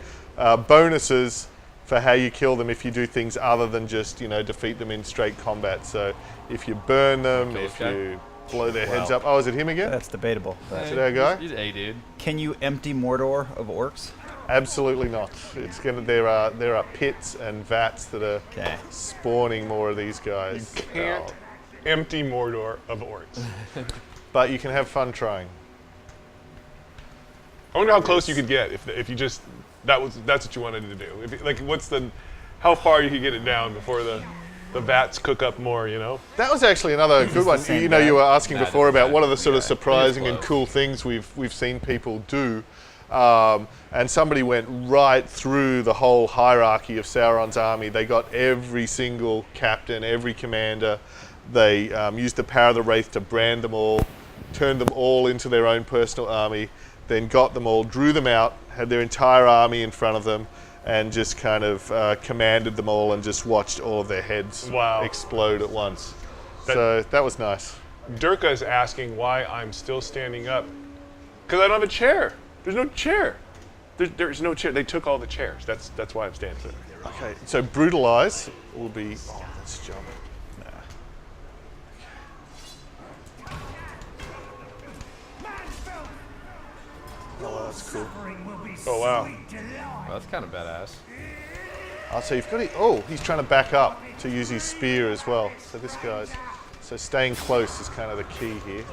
bonuses for how you kill them if you do things other than just, you know, defeat them in straight combat. So if you burn them, if you blow their heads up. Oh, is it him again? That's debatable. Is it our guy? He's A, dude. Can you empty Mordor of orcs? Absolutely not. It's gonna. There are pits and vats that are spawning more of these guys. You can't empty Mordor of orcs. But you can have fun trying. I wonder how close you could get if you just that's what you wanted to do. Like how far you could get it down before the vats cook up more, you know? That was actually another good one. You know, you were asking before about what are the sort of surprising and cool things we've seen people do. And somebody went right through the whole hierarchy of Sauron's army. They got every single captain, every commander. They used the power of the Wraith to brand them all, turned them all into their own personal army, then got them all, drew them out, had their entire army in front of them, and just kind of commanded them all and just watched all of their heads explode at once. So that was nice. Durka is asking why I'm still standing up. Because I don't have a chair. There's no chair. There's no chair. They took all the chairs. That's why I'm standing there. Okay, so brutalize will be. Oh, let's jump. Oh, that's cool. Oh wow. Well, that's kind of badass. Oh, so you've got it. Oh, he's trying to back up to use his spear as well. So this guy's. So staying close is kind of the key here.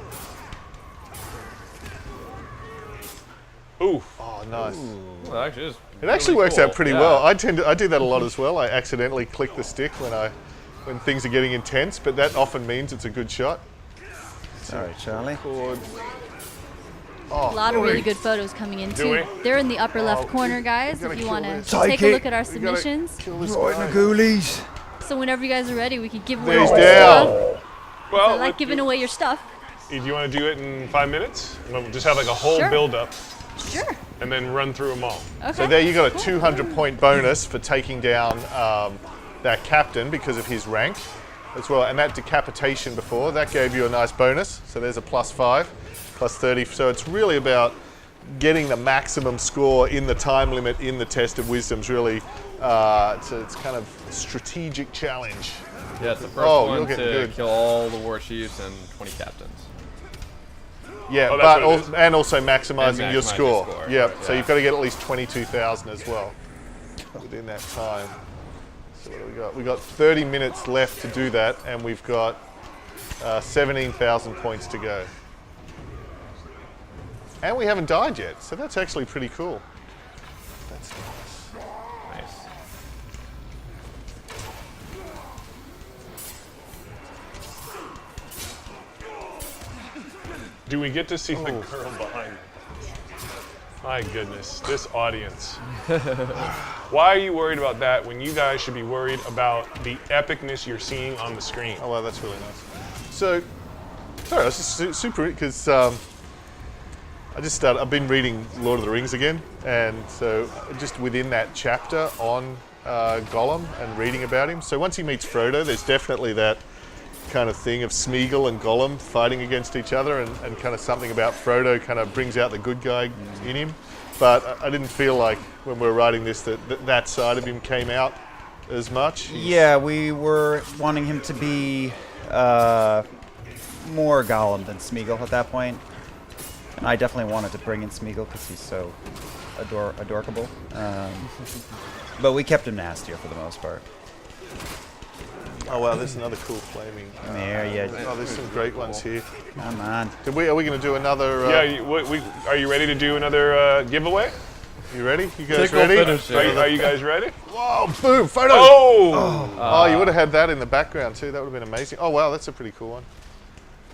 Ooh. Oh, nice. Well, actually, it actually works out pretty well. I do that a lot as well. I accidentally click the stick when things are getting intense, but that often means it's a good shot. Sorry, Charlie. A lot of really good photos coming in too. They're in the upper left corner, guys. If you want to take a look at our submissions. Right in the ghoulies. So whenever you guys are ready, we could give away He's your down. stuff. Well, I like giving away your stuff. Do you want to do it in 5 minutes? We'll just have like a whole build-up. Sure. And then run through them all. Okay. So there you got a 200-point bonus for taking down that captain because of his rank. as well. And that decapitation before, that gave you a nice bonus. So there's a +5, +30. So it's really about getting the maximum score in the time limit in the Test of Wisdom's really, it's kind of a strategic challenge. Yeah, it's the first one to kill all the war chiefs and 20 captains. Yeah, and also maximizing your score. Yep. So you've got to get at least 22,000 as well within that time. So what do we got? We've got 30 minutes left to do that, and we've got 17,000 points to go. And we haven't died yet, so that's actually pretty cool. That's nice. Do we get to see the girl behind me? My goodness, this audience. Why are you worried about that when you guys should be worried about the epicness you're seeing on the screen? Oh, well, that's really nice. So, sorry, I was just super, because I've been reading Lord of the Rings again, and so just within that chapter on Gollum and reading about him. So once he meets Frodo, there's definitely that kind of thing of Smeagol and Gollum fighting against each other, and kind of something about Frodo kind of brings out the good guy in him. But I didn't feel like when we were writing this that side of him came out as much. Yeah, we were wanting him to be more Gollum than Smeagol at that point. And I definitely wanted to bring in Smeagol because he's so adorable. But we kept him nastier for the most part. Oh wow, there's another cool flaming. Oh, there's some great ones here. Come on. Are we going to do another? Are you ready to do another giveaway? You ready? You guys ready? Are you guys ready? Whoa! Boom! Photos. Oh, you would have had that in the background too. That would have been amazing. Oh wow, that's a pretty cool one.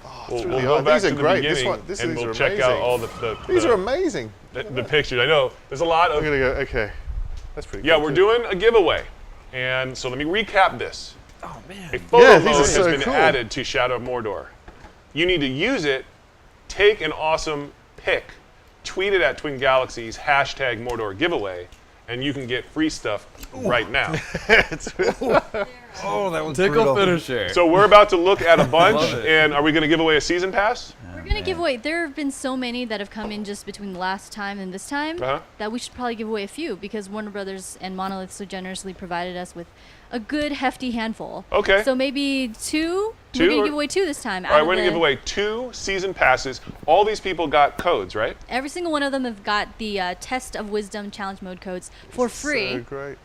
Oh, it's really we'll go back these to are the great. beginning These and are we'll amazing. check out all These are amazing. The pictures. I know there's a lot of. I'm gonna go. Okay, that's pretty. Yeah, cool we're too. doing a giveaway, and so let me recap this. Oh man! A photo mode these are has so been cool. added to Shadow of Mordor. You need to use it, take an awesome pic, tweet it at Twin Galaxies, #Mordor giveaway, and you can get free stuff right now. Oh, that one's Tickle brutal. finisher. So we're about to look at a bunch, Love it. and are we going to give away a season pass? We're going to give away, there have been so many that have come in just between the last time and this time that we should probably give away a few because Warner Brothers and Monolith so generously provided us with a good hefty handful. Okay. So maybe two? Two We're going or- to give away two this time. All right, we're going to give away 2 season passes. All these people got codes, right? Every single one of them have got the Test of Wisdom challenge mode codes for free. So great.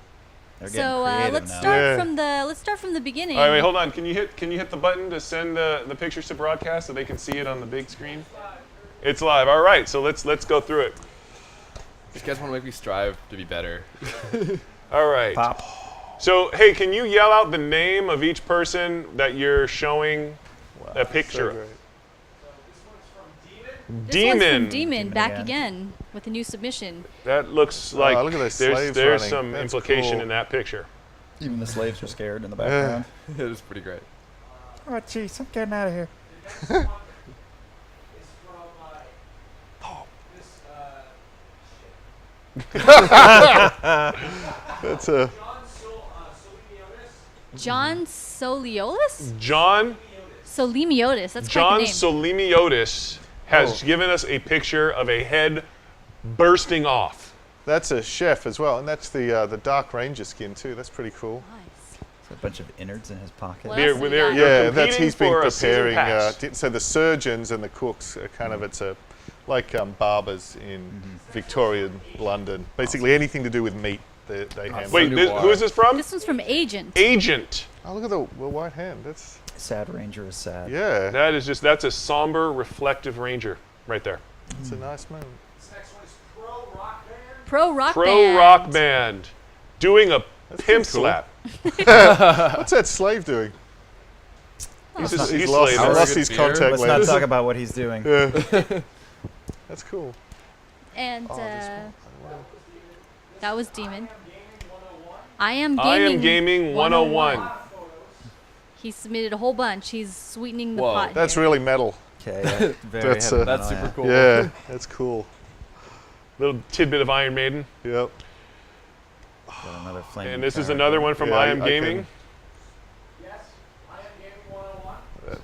So let's start from the beginning. All right, wait, hold on. Can you hit the button to send the pictures to broadcast so they can see it on the big screen? It's live. All right, so let's go through it. These guys want to make me strive to be better. All right. Pop. So, hey, can you yell out the name of each person that you're showing a picture of? This one's from Demon, back again with a new submission. That looks like look at those slaves there's running. some That's implication cool. in that picture. Even the slaves were scared in the background. It is pretty great. Oh, jeez, I'm getting out of here. That's a. John Soliotis? John Solimiotis. That's quite the John name. Solimiotis has given us a picture of a head bursting off. That's a chef as well, and that's the Dark Ranger skin too. That's pretty cool. A bunch of innards in his pocket. What else do we got? Yeah, that's competing he's been for a season preparing. pass. So the surgeons and the cooks are kind of like barbers in Victorian London. Basically anything to do with meat, they handle. Wait, who is this from? This one's from Agent. Agent. Oh, look at the white hand. That's Sad Ranger is sad. yeah. That's a somber, reflective ranger right there. It's a nice moment. Pro Rock Pro Band. rock band doing a That's pimp pretty cool. slap. What's that slave doing? He's He's slaving. lost his Beer. contact Let's not lenses. talk about what he's doing. Yeah. That's cool. And this that was Demon. I am I gaming. am gaming 101. He submitted a whole bunch. He's sweetening the Whoa. pot. That's here. really metal. Okay, very That's, heavy That's metal, super cool. Yeah, that's cool. Little tidbit of Iron Maiden. Yep. Got another flaming And this is character. another one from Yeah, I Am I Gaming. can-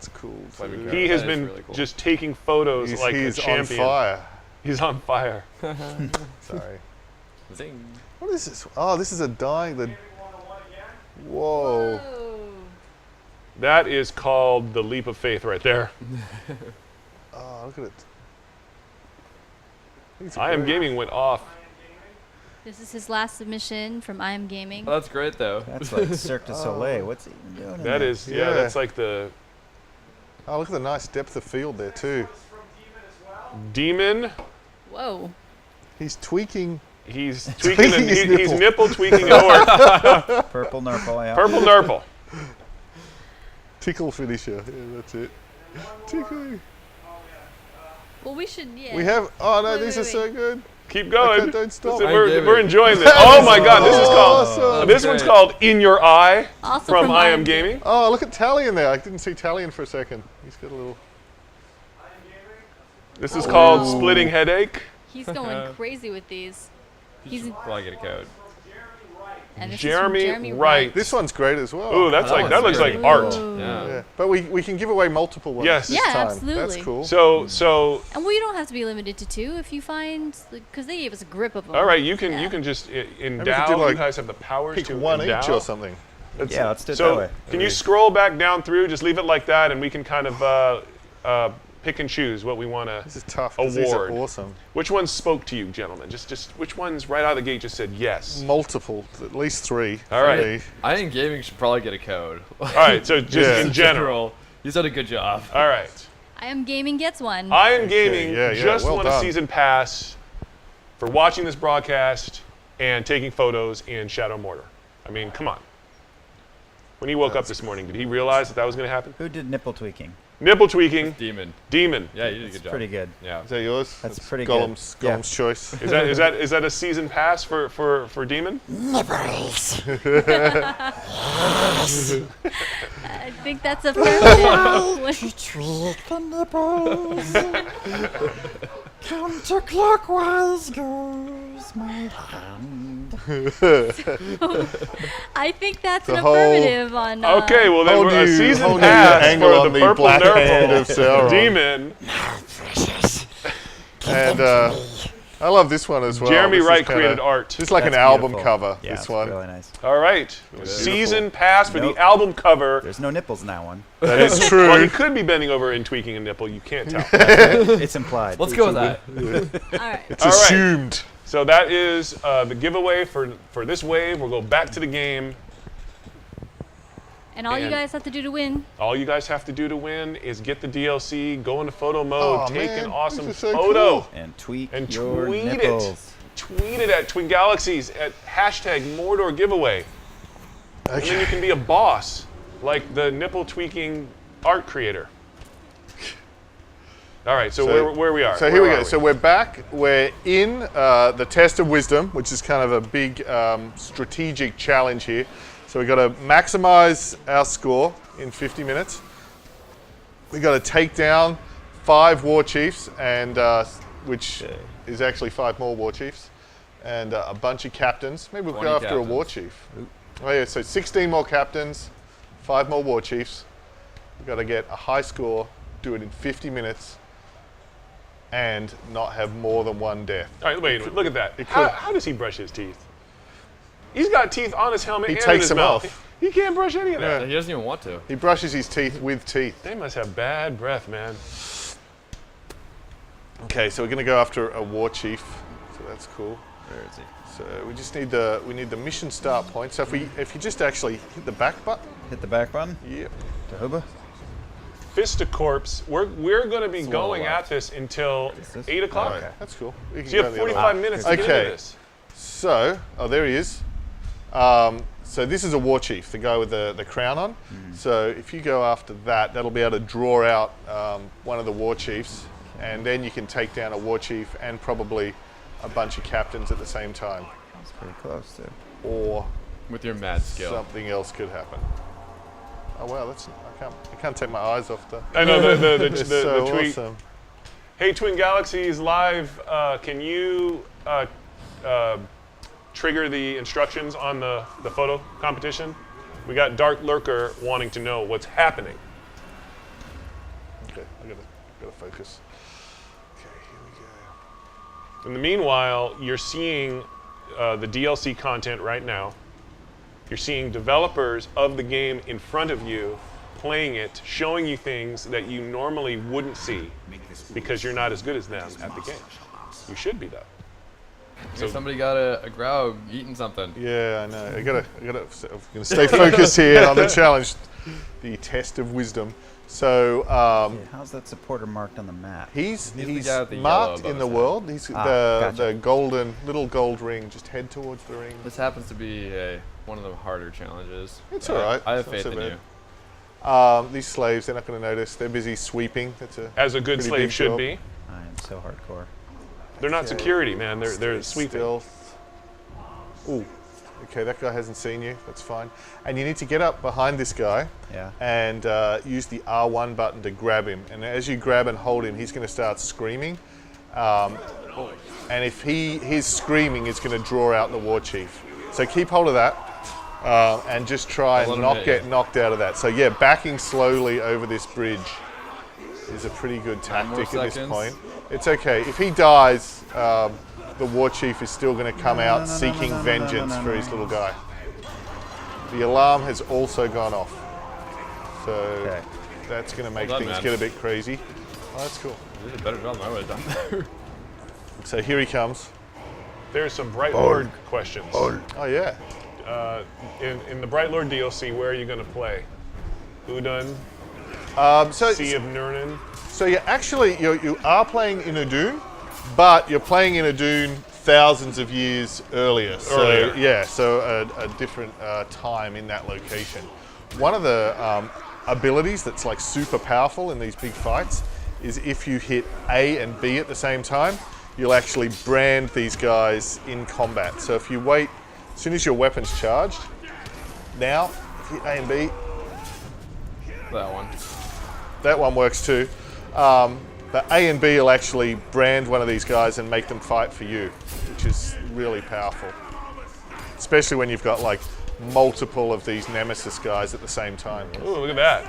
That's cool. Flaming too. carrot. He has That is been really cool. just taking photos like He's a champion. on fire. He's on fire. Sorry. Zing. What is this? Oh, this is a dying. Whoa. That is called the leap of faith right there. Oh, look at it. I Am Gaming went off. This is his last submission from I Am Gaming. Oh, that's great though. That's like Cirque du Soleil. What's he even doing? in That there? is, yeah, that's like the Oh, look at the nice depth of field there too. demon. Whoa. He's tweaking. He's tweaking. Tweaking his He's nipple. nipple tweaking an orc. Purple Nurple. Yeah. Purple Nurple. Tickle finisher. Yeah, that's it. Tickle. Well, we should, yeah. We have. Oh no, Wait, these wait, are so good. Keep going. Okay, don't stop. We're enjoying this. Oh my God, this is called. Awesome. This one's called In Your Eye Also from I Am Gaming. Oh, look at Talion there. I didn't see Talion for a second. He's got a little. This is called Splitting Headache. He's going crazy with these. He's Probably get a code. and this is from Jeremy Wright. This one's great as well. Ooh, that's like that looks like great. art. Yeah. But we can give away multiple ones. Yes. This Yeah, time. absolutely. That's cool. So And well, you don't have to be limited to 2 if you find, because they gave us a grip of them. all right, you can just endow. do, like, You guys have the powers Pick to one endow. each or something. Yeah, let's do it So that way. can you scroll back down through? Just leave it like that, and we can kind of pick and choose what we want to This is tough. 'Cause these are award. awesome. Which ones spoke to you, gentlemen? Just which ones right out of the gate just said yes? Multiple, at least 3. All right. for me. I Am Gaming should probably get a code. All right, so just Yeah. in general. He's done a good job. All right. I Am Gaming gets one. I Am Gaming yeah, just well won a done. season pass for watching this broadcast and taking photos in ShadowOfMordor. I mean, come on. When he woke up this morning, did he realize that was going to happen? Who did nipple tweaking? Nipple tweaking. Demon. Demon. Yeah, you did a good job. Pretty good. Yeah. Is that yours? That's pretty Gollum's, good. Yeah. Gollum's choice. Is that a season pass for Demon? Nipples. I think that's affirmative. Tweak the nipples. Counterclockwise goes my hand. I think that's The an whole- affirmative on. Okay, well then Whole we're a new- season whole new pass angle for on the the purple black hand of nurple Sauron. Demon. Precious. And I love this one as well. Jeremy This is Wright kinda- created art. This is like an That's album beautiful. cover. Yeah, this it's one. really nice. All right, season pass for Nope. the album cover. There's no nipples in that one. That is true. Well, he could be bending over and tweaking a nipple. You can't tell. It's implied. Let's go with that. All right. It's All right. assumed. So that is the giveaway for this wave. We'll go back to the game. And all you And- guys have to do to win. All you guys have to do to win is get the DLC, go into photo mode, Oh, take man, an awesome this is so photo, cool. And tweak and your tweet nipples. it. Tweet it at Twin Galaxies at #Mordor giveaway. And then you can be a boss, like the nipple tweaking art creator. All right, so where we are. So here we go. So we're back. We're in the Test of Wisdom, which is kind of a big strategic challenge here. So we've got to maximize our score in 50 minutes. We've got to take down 5 war chiefs, and which is actually 5 more war chiefs, and a bunch of captains. Maybe we'll go 20 after a war chief. Oh yeah, so 16 more captains, 5 more war chiefs. We've got to get a high score, do it in 50 minutes, and not have more than 1 death. All right, wait, look at that. It How, could- how does he brush his teeth? He's got teeth on his helmet He and in takes his them mouth. off. He can't brush any of that. He doesn't even want to. He brushes his teeth with teeth. They must have bad breath, man. Okay, so we're going to go after a war chief. So that's cool. Where is he? So we just need the mission start point. So if you just actually hit the back button. Hit the back button. Yep. Tahuba. Fisticorps. We're going to be one going left. at this until this? 8 o'clock. Okay, that's cool. We can So you go have the other 45 way. minutes to get Okay. into this. So, there he is. So this is a war chief, the guy with the crown on. So if you go after that, that'll be able to draw out one of the war chiefs, and then you can take down a war chief and probably a bunch of captains at the same time. That's pretty close too. Or With your mad skill. something else could happen. Oh wow, I can't take my eyes off the. I know the It's so tweet. awesome. Hey, Twin Galaxies Live, can you trigger the instructions on the photo competition? We got Dark Lurker wanting to know what's happening. Okay, I gotta focus. Okay, here we go. In the meanwhile, you're seeing the DLC content right now. You're seeing developers of the game in front of you playing it, showing you things that you normally wouldn't see because you're not as good as them at the game. You should be, though. So somebody got a Graug eating something. Yeah, I know. I'm gonna stay focused here on the challenge, the test of wisdom. So, how's that supporter marked on the map? He's the guy with the marked yellow in the above his world. He's the golden little gold ring. Just head towards the ring. This happens to be one of the harder challenges. It's all right. I have It's not faith in so you. These slaves, they're not going to notice. They're busy sweeping. That's as a good slave should be. I am so hardcore. They're not security, man. They're sweeping. Stealth. Ooh. Okay, that guy hasn't seen you. That's fine. And you need to get up behind this guy and use the R1 button to grab him. And as you grab and hold him, he's going to start screaming. And if his screaming is going to draw out the war chief. So keep hold of that and just try and not get knocked out of that. So yeah, backing slowly over this bridge is a pretty good tactic at this point. It's okay. If he dies, the war chief is still going to come out seeking vengeance for his little guy. The alarm has also gone off. So that's going to make things get a bit crazy. Oh, that's cool. You did a better job than I would have done. So here he comes. There's some Bright Lord questions. Oh yeah. In the Bright Lord DLC, where are you going to play? Udun? Sea of Nurnin? So you are playing in Udun, but you're playing in Udun thousands of years earlier. So yeah, so a different time in that location. One of the abilities that's like super powerful in these big fights is if you hit A and B at the same time, you'll actually brand these guys in combat. So if you wait, as soon as your weapon's charged, now if you hit A and B, that one works too. But A and B will actually brand one of these guys and make them fight for you, which is really powerful. Especially when you've got like multiple of these nemesis guys at the same time. Ooh, look at that.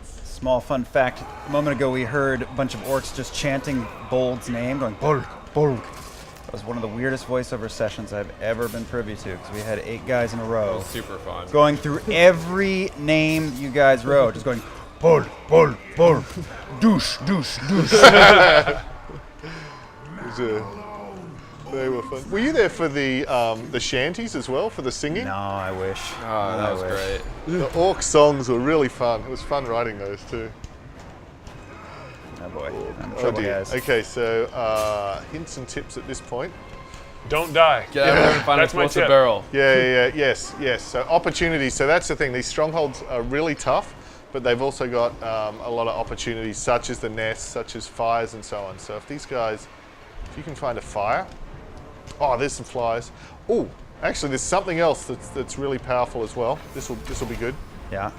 Small fun fact, a moment ago we heard a bunch of orcs just chanting Bold's name, going Bold, Bold. That was one of the weirdest voiceover sessions I've ever been privy to, because we had 8 guys in a row. That was super fun. Going through every name you guys wrote, just going, Bold, Bold, Bold, douche, douche, douche. They were fun. Were you there for the shanties as well, for the singing? No, I wish. Oh, that was great. The orc songs were really fun. It was fun writing those too. Oh boy, I'm in trouble, guys. Okay, so hints and tips at this point. Don't die. Get out there and find a explosive barrel. Yes. So opportunities. So that's the thing. These strongholds are really tough, but they've also got a lot of opportunities, such as the nests, such as fires, and so on. So if you can find a fire. Oh, there's some flies. Oh, actually, there's something else that's really powerful as well. This will be good. Yeah.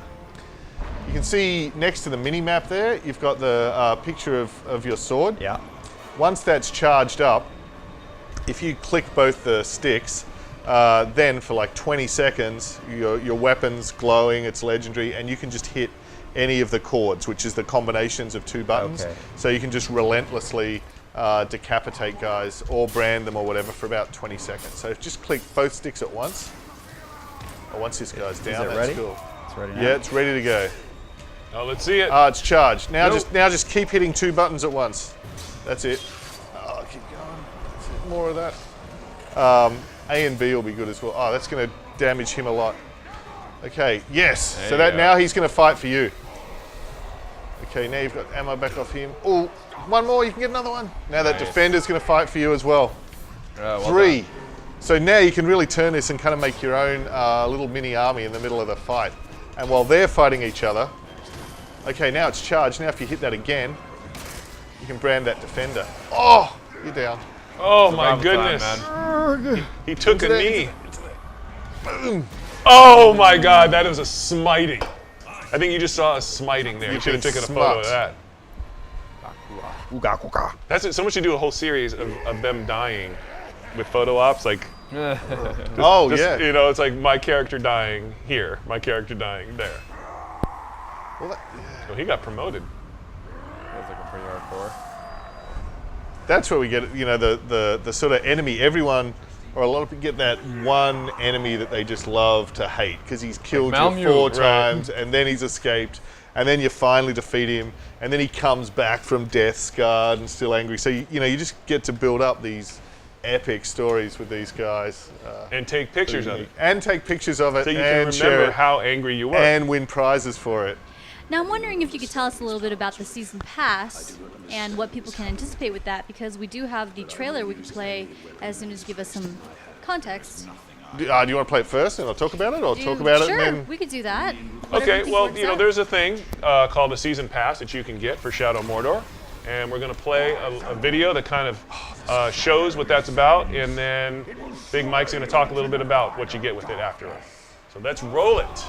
You can see next to the mini map there, you've got the picture of your sword. Yeah. Once that's charged up, if you click both the sticks, then for like 20 seconds, your weapon's glowing, it's legendary, and you can just hit any of the chords, which is the combinations of 2 buttons. Okay. So you can just relentlessly decapitate guys or brand them or whatever for about 20 seconds. So just click both sticks at once. Oh, once this guy's down, Is it that's ready? cool. It's ready now. Yeah, it's ready to go. Oh, let's see it. It's charged. Now just keep hitting 2 buttons at once. That's it. Oh, keep going. That's it. More of that. A and B will be good as well. Oh, that's going to damage him a lot. Okay, yes. There So you that go. now he's going to fight for you. Okay, now you've got ammo back off him. Oh, one more, you can get another one. Now that defender's going to fight for you as well. Well 3. done. So now you can really turn this and kind of make your own little mini army in the middle of the fight. And while they're fighting each other, okay, now it's charged. Now if you hit that again, you can brand that defender. Oh, you're down. Oh my Survival goodness. time, man. He took a knee. Boom. Oh my god, that is a smiting. I think you just saw a smiting there. You should have taken a photo of that. That's it. Someone should do a whole series of them dying with photo ops. Like, yeah. You know, it's like my character dying here, my character dying there. Well, So he got promoted. That was like a pretty hardcore. that's where we get, you know, the sort of enemy. Everyone, or a lot of people get that one enemy that they just love to hate because he's killed Like you Malmute, 4 right. times and then he's escaped and then you finally defeat him and then he comes back from death scarred and still angry. So you know, you just get to build up these epic stories with these guys And take pictures of it. and take pictures of it So you and can share remember it how angry you were. and win prizes for it. Now, I'm wondering if you could tell us a little bit about the season pass and what people can anticipate with that, because we do have the trailer we can play as soon as you give us some context. Do you want to play it first and I'll talk about it, or talk about Sure, it and then? we could do that. Whatever Okay, you think well, works you know, out. there's a thing called a season pass that you can get for Shadow Mordor, and we're going to play a video that kind of shows what that's about, and then Big Mike's going to talk a little bit about what you get with it after. So let's roll it.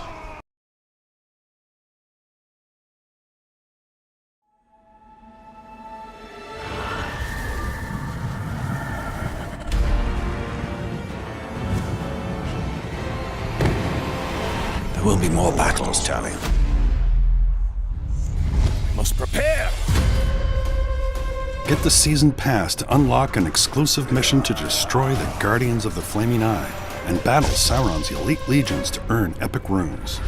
There will be more battles, Tally. Must prepare! Get the season pass to unlock an exclusive mission to destroy the Guardians of the Flaming Eye and battle Sauron's elite legions to earn epic runes.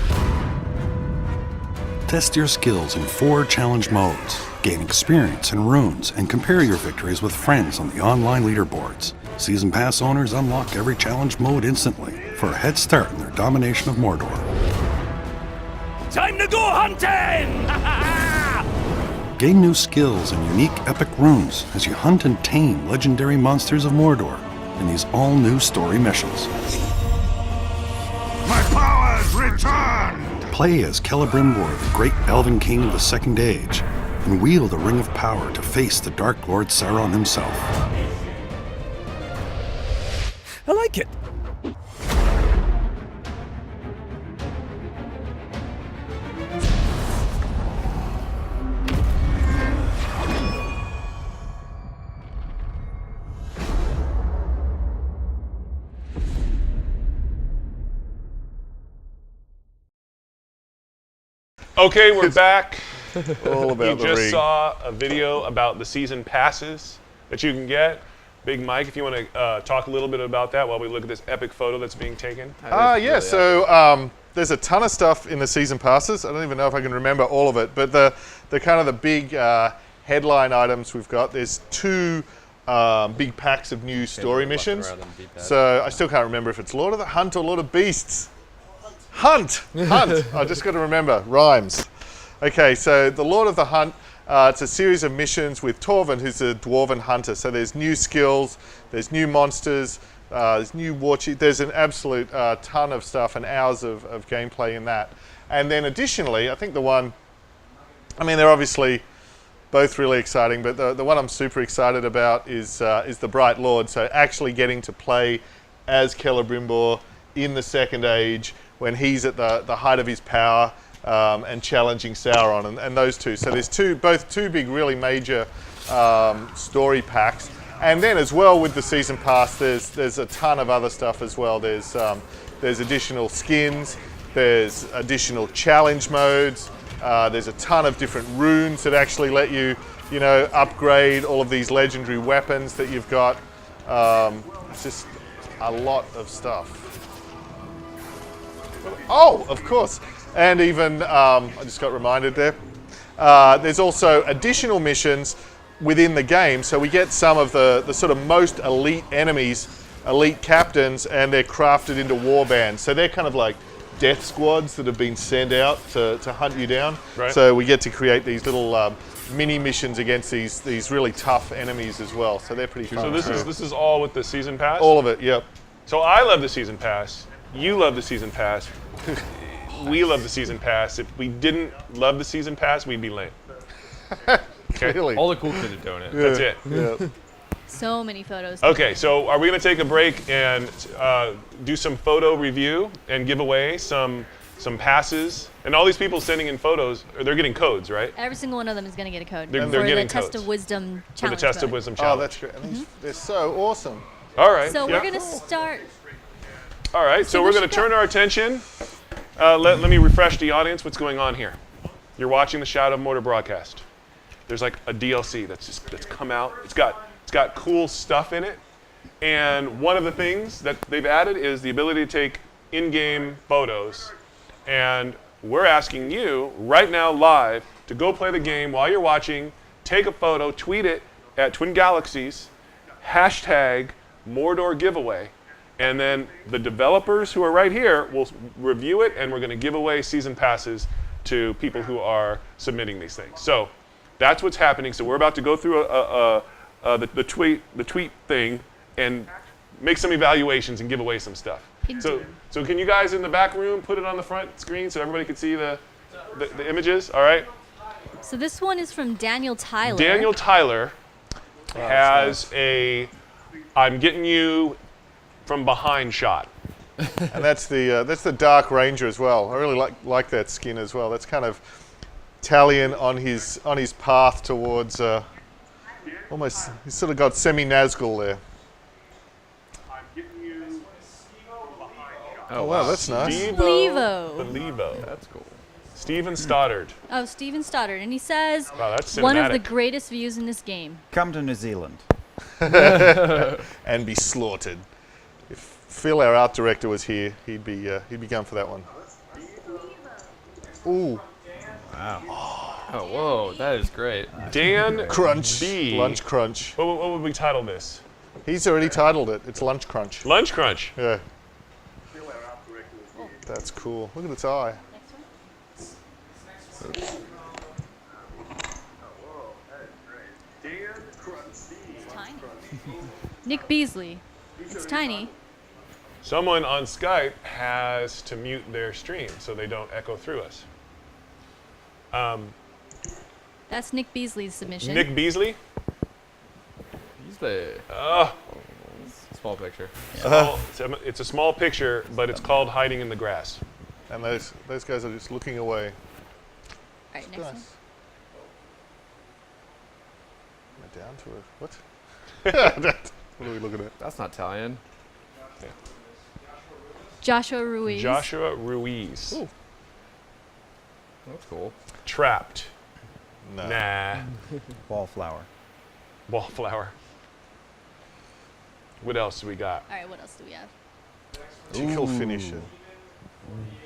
Test your skills in 4 challenge modes, gain experience in runes, and compare your victories with friends on the online leaderboards. Season pass owners unlock every challenge mode instantly for a head start in their domination of Mordor. Time to go hunting! Gain new skills and unique epic runes as you hunt and tame legendary monsters of Mordor in these all-new story missions. My powers return! Play as Celebrimbor, the great elven king of the Second Age, and wield the Ring of Power to face the Dark Lord Sauron himself. I like it. Okay, we're back. All about You the just ring. saw a video about the season passes that you can get. Big Mike, if you want to talk a little bit about that while we look at this epic photo that's being taken. Yeah, so there's a ton of stuff in the season passes. I don't even know if I can remember all of it, but the kind of the big headline items we've got, there's 2 big packs of new story missions. So I still can't remember if it's Lord of the Hunt or Lord of Beasts. Hunt! I just got to remember, rhymes. Okay, so the Lord of the Hunt, it's a series of missions with Torvin, who's a dwarven hunter. So there's new skills, there's new monsters, there's new war chief. There's an absolute ton of stuff and hours of gameplay in that. And then additionally, I think the one, I mean, they're obviously both really exciting, but the one I'm super excited about is the Bright Lord. So actually getting to play as Celebrimbor in the Second Age when he's at the height of his power, and challenging Sauron, and those 2. So there's both two big, really major story packs. And then as well with the season pass, there's a ton of other stuff as well. There's additional skins, there's additional challenge modes, there's a ton of different runes that actually let you, you know, upgrade all of these legendary weapons that you've got. It's just a lot of stuff. Oh, of course. And even, I just got reminded there, there's also additional missions within the game. So we get some of the sort of most elite enemies, elite captains, and they're crafted into war bands. So they're kind of like death squads that have been sent out to hunt you down. Right. So we get to create these little mini missions against these really tough enemies as well. So they're pretty fun. So this is all with the season pass? All of it, yep. So I love the season pass. You love the season pass. We love the season pass. If we didn't love the season pass, we'd be lame. Okay. Really? All the cool kids are doing it. Yeah, That's it. Yeah. So many photos. Okay, so are we going to take a break and do some photo review and give away some passes? And all these people sending in photos, they're getting codes, right? Every single one of them is going to get a code They're for getting the Test codes. of Wisdom For the challenge. Test of mode. Wisdom Oh, challenge. that's great. And they're so awesome. All right. So yeah. we're going to start. All right, so we're what going you to turn our attention. Let me refresh the audience what's going on here. you're watching the Shadow of Mordor broadcast. There's like a DLC that's come out. It's got cool stuff in it. And one of the things that they've added is the ability to take in-game photos. And we're asking you right now live to go play the game while you're watching, take a photo, tweet it at Twin Galaxies, hashtag Mordor giveaway, and then the developers who are right here will review it, and we're going to give away season passes to people who are submitting these things. So that's what's happening. So we're about to go through the tweet thing and make some evaluations and give away some stuff. So can you guys in the back room put it on the front screen so everybody can see the images? All right. So this one is from Daniel Tyler. Daniel Tyler has a "I'm getting you from behind" shot. And that's the Dark Ranger as well. I really like that skin as well. That's kind of Talion on his path towards almost. He's sort of got semi-Nazgul there. Oh wow, that's nice. Levo. That's cool. Steven Stoddard. Oh, Steven Stoddard, and he says, wow, that's one of the cinematic. greatest views in this game. Come to New Zealand. And be slaughtered. If Phil, our art director, was here, he'd be going for that one. Ooh. Wow. Oh, whoa, that is great. Dan Crunch. B. Lunch Crunch. What would we title this? He's already titled it. It's Lunch Crunch. Lunch Crunch. Yeah. That's cool. Look at its eye. Nick Beasley. It's tiny. Someone on Skype has to mute their stream so they don't echo through us. That's Nick Beasley's submission. Nick Beasley? He's the small picture. It's a small picture, but it's called Hiding in the Grass. And those guys are just looking away. All right, next one. Am I down to it? What? What are we looking at? That's not Italian. Yeah. Joshua Ruiz. Joshua Ruiz. Ooh. That's cool. Trapped. No. Nah. Wallflower. Wallflower. What else do we got? All right, what else do we have? Tickle finisher.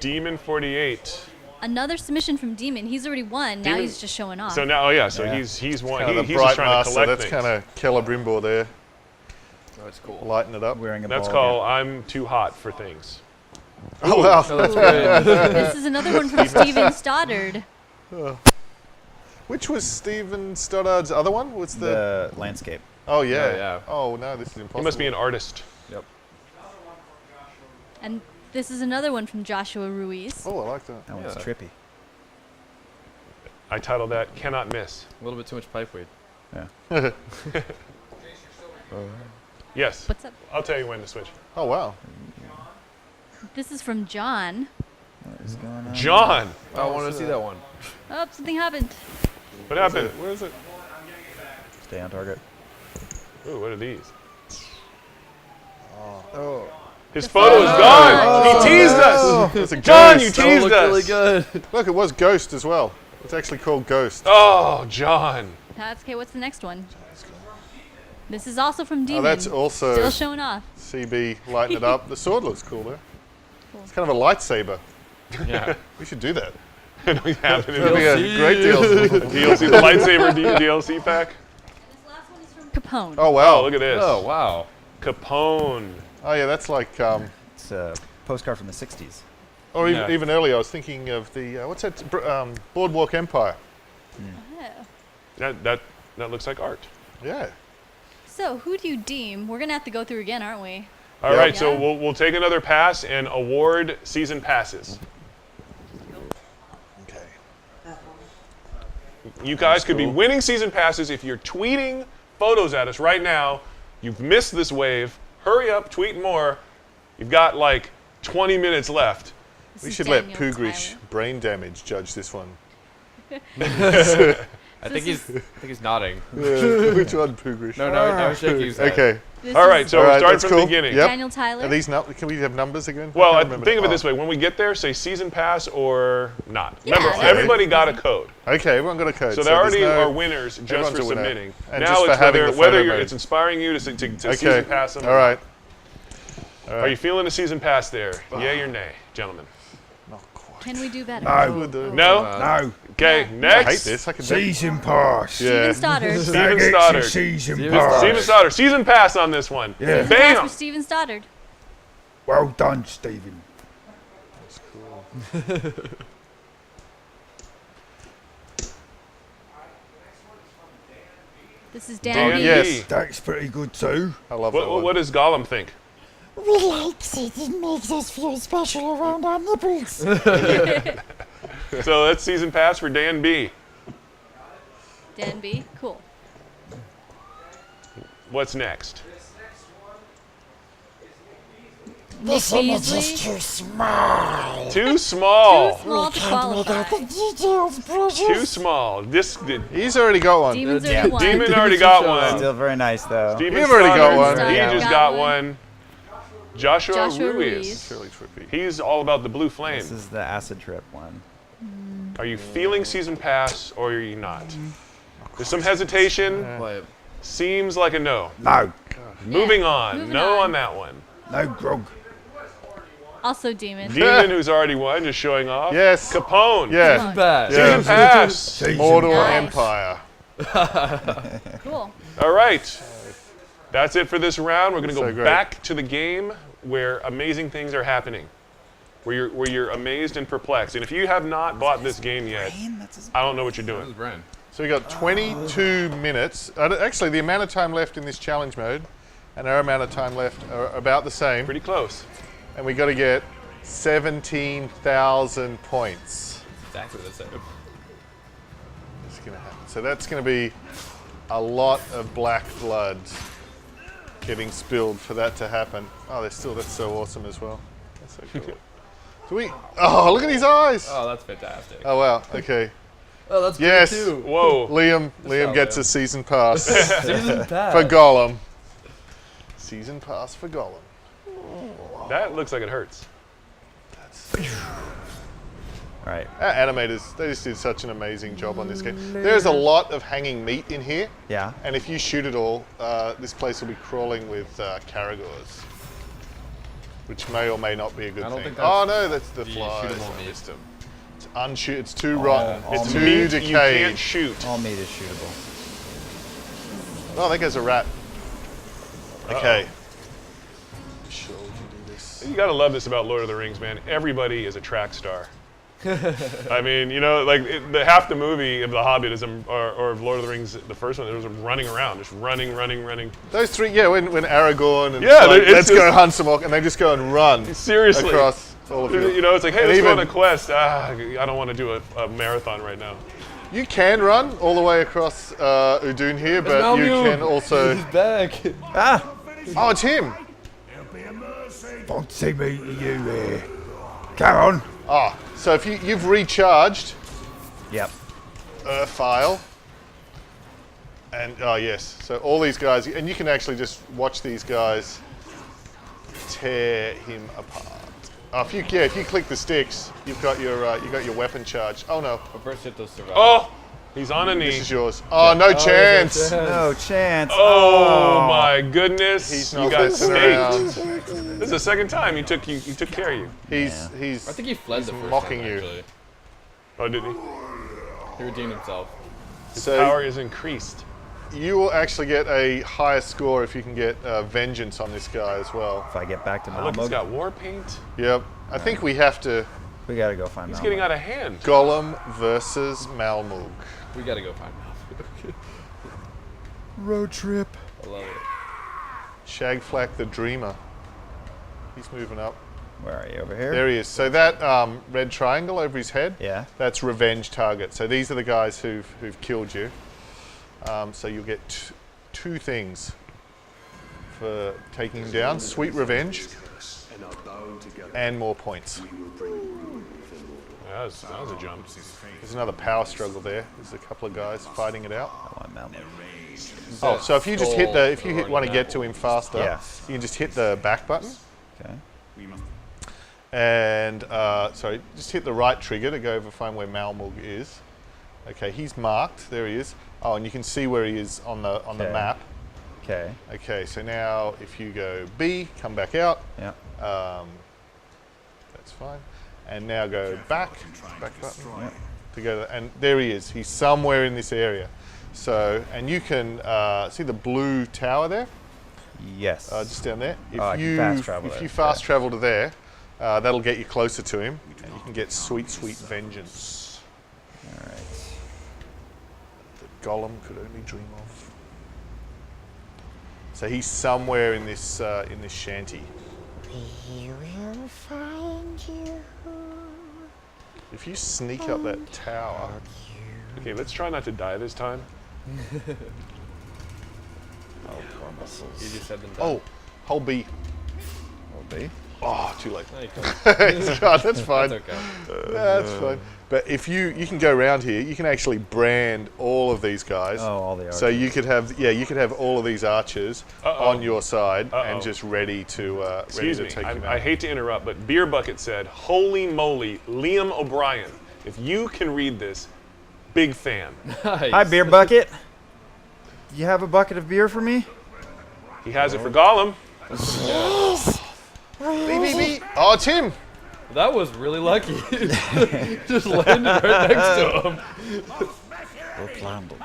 Demon 48. Another submission from Demon. He's already won. Now Demon- he's just showing off. So now, he's won. Kind of the He's bright just trying master. to collect That's things. kind of Celebrimbor there. That's cool. Lighten it up. Wearing a That's ball called I'm Too Hot for Things. Oh wow. Oh, that's great. This is another one from Steven Stoddard. Which was Steven Stoddard's other one? What's the landscape. Oh yeah. Yeah. Oh no, this is impossible. He must be an artist. Yep. And this is another one from Joshua Ruiz. Oh, I like that. That one's trippy. I titled that Cannot Miss. A little bit too much pipe weed. Yeah. Yes. What's up? I'll tell you when to switch. Oh wow. This is from John. What is going on? John! I want to see that one. Oh, something happened. What happened? Where is it? Stay on target. Ooh, what are these? Oh. His photo is gone! He teased us! It's a John, ghost. you teased us! Really good. Look, it was Ghost as well. It's actually called Ghost. Oh, John. That's okay. What's the next one? This is also from Demon. Oh, that's also Still showing off. CB. Lighten it up. The sword looks cool there. It's kind of a lightsaber. Yeah. We should do that. We have it in That'd be a great DLC. DLC, the lightsaber DLC pack. This last one is from Capone. Oh wow. Oh, look at this. Oh, wow. Capone. Oh yeah, that's like It's a postcard from the 60s. or Yeah. even earlier. I was thinking of the what's that? Boardwalk Empire. Oh. That looks like art. Yeah. So, who do you deem? We're going to have to go through again, aren't we? All right, Yeah. so we'll take another pass and award season passes. Okay. You guys could be winning season passes if you're tweeting photos at us right now. You've missed this wave. Hurry up, tweet more. You've got like 20 minutes left. We is should let Daniel Pugrish Tyler. brain damage judge this one. I think he's nodding. Yeah. Which one, Poogrish? No, I was shaking his head. Okay. All right, so we're starting from the beginning. Yep. Daniel Tyler. Are these can we have numbers again? Well, think of it this way: when we get there, say season pass or not. Yeah, Remember, everybody got a code. Okay, everyone got a code. So they already are winners just for submitting. And now just for it's having whether the photo it's inspiring you to season pass them. All right. Are you feeling the season pass there? Yay or nay, gentlemen? Can we do better? No. No? Okay, next. I hate this. I can Season pass. Yeah. Steven Stoddard. Steven Stoddard. Season pass. Steven Stoddard. Season pass on this one. Yeah. Season pass Bam! for Steven Stoddard. Well done, Stephen. That's cool. This is Dan B. Yes. That's pretty good too. I love that one. What does Gollum think? We likes it. It makes us feel special around our nipples. So that's season pass for Dan B. Dan B. Cool. What's next? This image is too small. Too small. Too small to qualify. The details, precious. Too small. He's already got one. Demon's already won. Demon already got one. Still very nice though. Steven You've already got Stoddard, one. He Yeah. just got one. Joshua Ruiz. Ruiz. Really trippy. He's all about the blue flame. This is the acid trip one. Are you feeling season pass or are you not? There's some hesitation. Seems like a no. No. Moving on. moving No on. on that one. No grog. Also Demon. Demon, who's already won, just showing off. Yes. Capone. Yeah. Come on. Bad. Season pass. Season Mordor pass. Empire. Cool. All right. That's it for this round. We're going to So go great. back to the game where amazing things are happening, where you're amazed and perplexed. And if you have not bought this game yet, I don't know what you're doing. So we got 22 minutes. Actually, the amount of time left in this challenge mode and our amount of time left are about the same. Pretty close. And we got to get 17,000 points. Exactly the same. It's going to happen. So that's going to be a lot of black blood getting spilled for that to happen. Oh, that's so awesome as well. That's so cool. Oh, look at his eyes. Oh, that's fantastic. Oh, wow. Okay. Oh, that's Yes. good too. Whoa. Liam gets a season pass. Season pass. For Gollum. Season pass for Gollum. That looks like it hurts. All right. Our animators, they just did such an amazing job on this game. There's a lot of hanging meat in here. Yeah. And if you shoot it all, this place will be crawling with Caragors. Which may or may not be a good I don't thing. think that's Oh no, that's the the flies. shootable meat. It's unshoot. It's too rotten. It's too Meat decayed. you can't shoot. All meat is shootable. Oh, there goes a rat. Okay. Sure, we can do this. You gotta love this about Lord of the Rings, man. Everybody is a track star. I mean, you know, like half the movie of The Hobbit is, or of Lord of the Rings, the first one, there was them running around, just running. Those three, yeah, when Aragorn and Yeah, like, it's let's go just- hunt some orc, and they just go and run Seriously. across all of you. You know, it's like, hey, And let's go on even- a quest. I don't want to do a marathon right now. You can run all the way across Udun here, but you can also. He's back. Ah! Oh, it's him. Fancy meeting you here. Come on. Ah, so if you've recharged Yep. a file, and oh yes, so all these guys, and you can actually just watch these guys tear him apart. Oh, if you click the sticks, you've got your weapon charged. Oh no, First hit those survive. Oh, he's on a knee. this is yours. Oh, no chance. No chance. Oh my goodness! He's you not got messing staked. around. This is the second time he took care of you. He's I think he fled the first mocking time, you. actually. Oh, did he? He redeemed himself. So Power is increased. you will actually get a higher score if you can get vengeance on this guy as well. If I get back to Look, he's Malmog, got war paint. Yep. I think we have to we gotta go find He's Malmog. getting out of hand. Gollum versus Malmog. We gotta go find him. Road trip. I love it. Shagflack the Dreamer. He's moving up. Where are you? Over here? There he is. So that red triangle over his head, Yeah. that's revenge target. So these are the guys who've killed you. So you'll get two things for taking him down. Sweet revenge and more points. that was a jump. There's another power struggle there. There's a couple of guys fighting it out. Oh, So if you just hit if you want to get to him faster, Yeah. you can just hit the back button. Okay. And sorry, just hit the right trigger to go over find where Malmug is. Okay, he's marked. There he is. Oh, and you can see where he is on the map. Okay. Okay, so now if you go B, come back out. Yeah. That's fine. And now go back button to go. And there he is. He's somewhere in this area. So, and you can see the blue tower there. Yes. Just down there. If I can fast travel if there. you fast travel to there, that'll get you closer to him, and you can get sweet, sweet vengeance. All right. That Gollum could only dream of. So he's somewhere in this shanty. We will find you. If you sneak up that tower. Okay, let's try not to die this time. Easier said than done. Oh, hold B. Hold B. Oh, too late. No, you can't. He's gone, that's fine. That's okay. That's fine. But if you can go around here, you can actually brand all of these guys. Oh, all the archers. So you could have all of these archers on your side and just ready to Excuse me, take him out. I hate to interrupt, but Beer Bucket said, "Holy moly, Liam O'Brien! If you can read this, big fan." Nice. Hi, Beer Bucket. You have a bucket of beer for me? He has it for Gollum. Beep. Oh, it's him. That was really lucky. Just landed right next to him.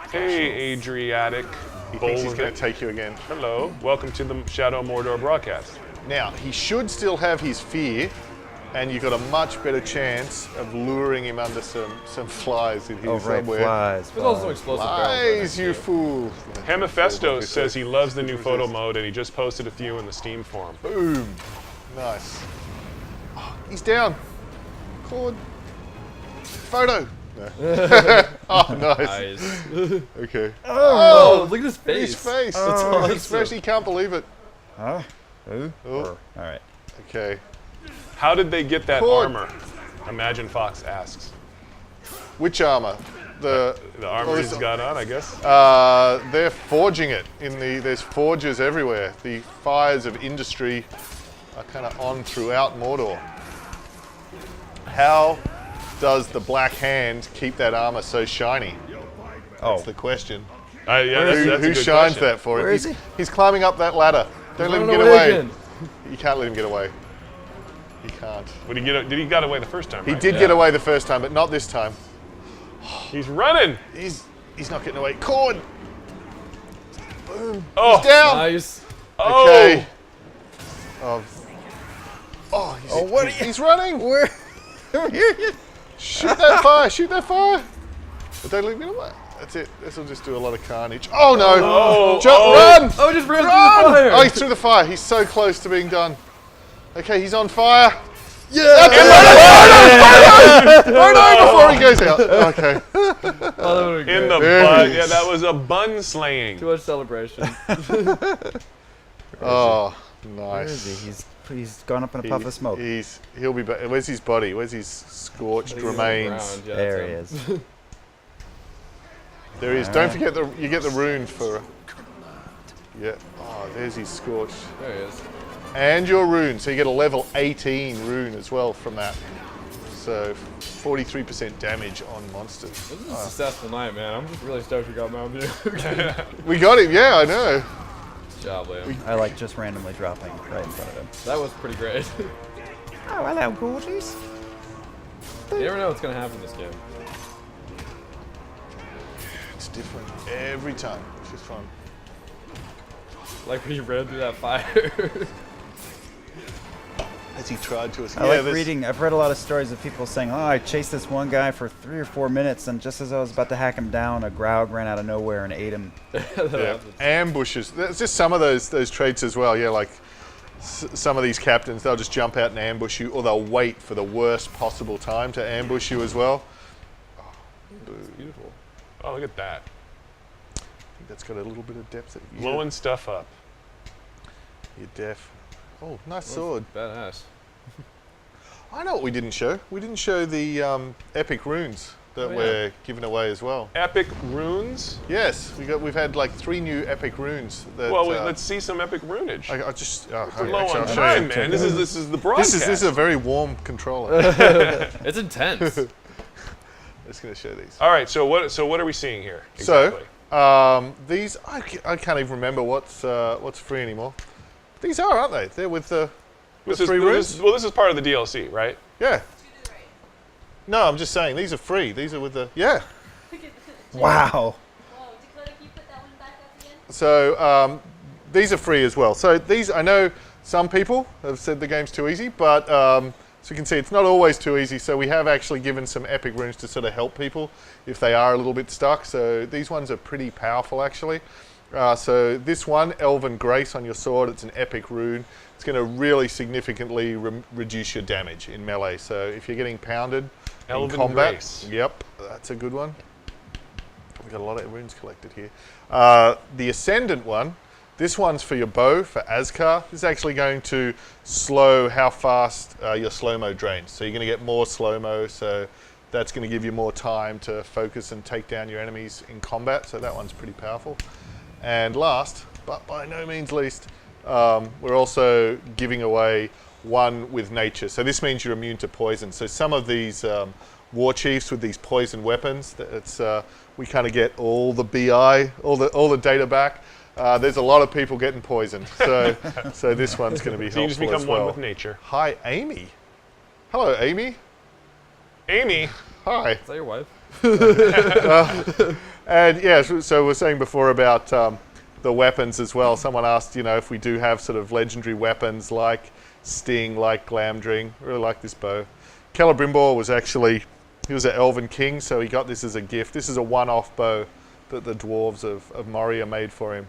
Hey, Adriatic. He thinks he's going to take you again. Hello. Welcome to the Shadow of Mordor broadcast. Now, he should still have his fear, and you've got a much better chance of luring him under some flies in here somewhere. Flies. There's also explosive Flies, you fool. Hemaphesto says he loves the new photo mode, and he just posted a few in the Steam forum. Boom. Nice. Oh, he's down. Cord. Photo. No. Oh, nice. Okay. Oh, look at his face. His face. That's He's awesome. fresh. He can't believe it. Huh? Who? Oh. All right. Okay. How did they get that Cord. armor? Imagine Fox asks. Which armor? The armor he's got on, I guess. They're forging it there's forges everywhere. The fires of industry are kind of on throughout Mordor. How does the Black Hand keep that armor so shiny? That's the question. Yeah, that's a who good shines question. that for him? Where is he? He's climbing up that ladder. Don't let him running get away away. again. You can't let him get away. He can't. Did he get away the first time? He right? did get away the first time, but not this time. He's running. He's not getting away. Cord. Boom. Oh, He's down. Nice. Okay. He's running. Where? Shoot that fire. Shoot that fire. But don't leave me away. That's it. This will just do a lot of carnage. Oh no! Run! Oh, just ran Run! through the fire. Oh, he's through the fire. He's so close to being done. Okay, he's on fire. Yeah! Oh no! Before he goes out. Okay. Oh, that In the There bun. he Yeah, is. that was a bun slaying. Too much celebration. Oh, Where is nice. he? He's gone up in a puff of smoke. He'll be back. Where's his body? Where's his scorched He's on the remains? ground, yeah, There he that's is. him. There he is. Don't forget you get the rune for. Yeah. Oh, there's his scorched. There he is. And your rune, so you get a level 18 rune as well from that. So 43% damage on monsters. This is a successful night, man. I'm just really stoked we got Mountain Dew. We got him, yeah, I know. Good job, Liam. I like just randomly dropping right in front of him. That was pretty great. Oh, hello, gorgeous. You never know what's going to happen in this game. It's different every time, which is fun. Like when you ran through that fire. As he tried to escape. I like reading. I've read a lot of stories of people saying, "Oh, I chased this one guy for 3 or 4 minutes, and just as I was about to hack him down, a Graug ran out of nowhere and ate him." Yeah. Ambushes. There's just some of those traits as well. Yeah, like some of these captains, they'll just jump out and ambush you, or they'll wait for the worst possible time to ambush you as well. Oh, beautiful. Oh, look at that. I think that's got a little bit of depth. Blowing stuff up. You're deaf. Oh, nice sword. Badass. I know what we didn't show. We didn't show the epic runes that we're giving away as well. Epic runes? Yes, we've had like 3 new epic runes. That, well, let's see some epic runage. I just we're low on time, man. This is the broadcast. This is a very warm controller. It's intense. I'm just going to show these. All right, so what are we seeing here? Exactly? So these I can't even remember what's free anymore. These aren't they? They're with the 3 runes. This is part of the DLC, right? Yeah. No, I'm just saying these are free. These are with the Wow. So these are free as well. So these, I know some people have said the game's too easy, but so you can see it's not always too easy. So we have actually given some epic runes to sort of help people if they are a little bit stuck. So these ones are pretty powerful actually. So this one, Elven Grace on your sword, it's an epic rune. It's going to really significantly reduce your damage in melee. So if you're getting pounded in combat, Grace. Yep, that's a good one. We've got a lot of runes collected here. The Ascendant one, this one's for your bow, for Azkar. This is actually going to slow how fast your slow-mo drains. So you're going to get more slow-mo, so that's going to give you more time to focus and take down your enemies in combat. So that one's pretty powerful. And last, but by no means least, we're also giving away one with nature. So this means you're immune to poison. So some of these war chiefs with these poison weapons, we kind of get all the BI, all the data back. There's a lot of people getting poisoned. So this one's going to be helpful. So you just become as well. one with nature. Hi, Amy. Hello, Amy. Amy. Hi. Is that your wife? And yeah, so we're saying before about the weapons as well. Someone asked, if we do have sort of legendary weapons like Sting, like Glamdring. Really like this bow. Celebrimbor was actually, he was an Elven King, so he got this as a gift. This is a one-off bow that the dwarves of Moria made for him.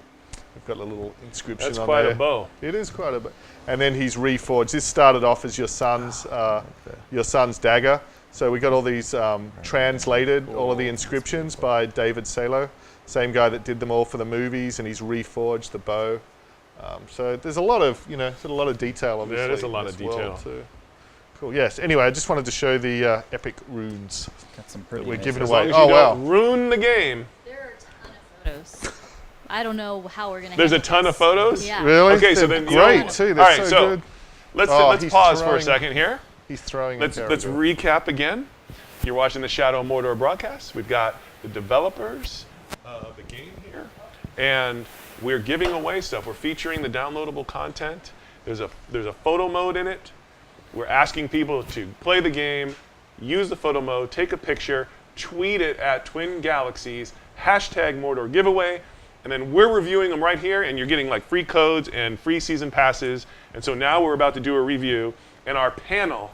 We've got a little inscription on there. That's quite a bow. It is quite a bow. And then he's reforged. This started off as your son's dagger. So we got all these translated, all of the inscriptions by David Salo, same guy that did them all for the movies, and he's reforged the bow. So there's a lot of, there's a lot of detail, obviously. Yeah, there's a lot of detail. Too. Cool. Yes. Anyway, I just wanted to show the epic runes Got some pretty that we're nice giving As away. long as you don't ruin the game. There are a ton of photos. I don't know how we're gonna. There's a ton of photos. Yeah. Really? Okay, so They're then great too. They're all right, so good. Let's pause for a second here. He's throwing. Let's recap again. You're watching the Shadow of Mordor broadcast. We've got the developers of the game here, and we're giving away stuff. We're featuring the downloadable content. There's a photo mode in it. We're asking people to play the game, use the photo mode, take a picture, tweet it at Twin Galaxies, #Mordor giveaway, and then we're reviewing them right here, and you're getting like free codes and free season passes. And so now we're about to do a review, and our panel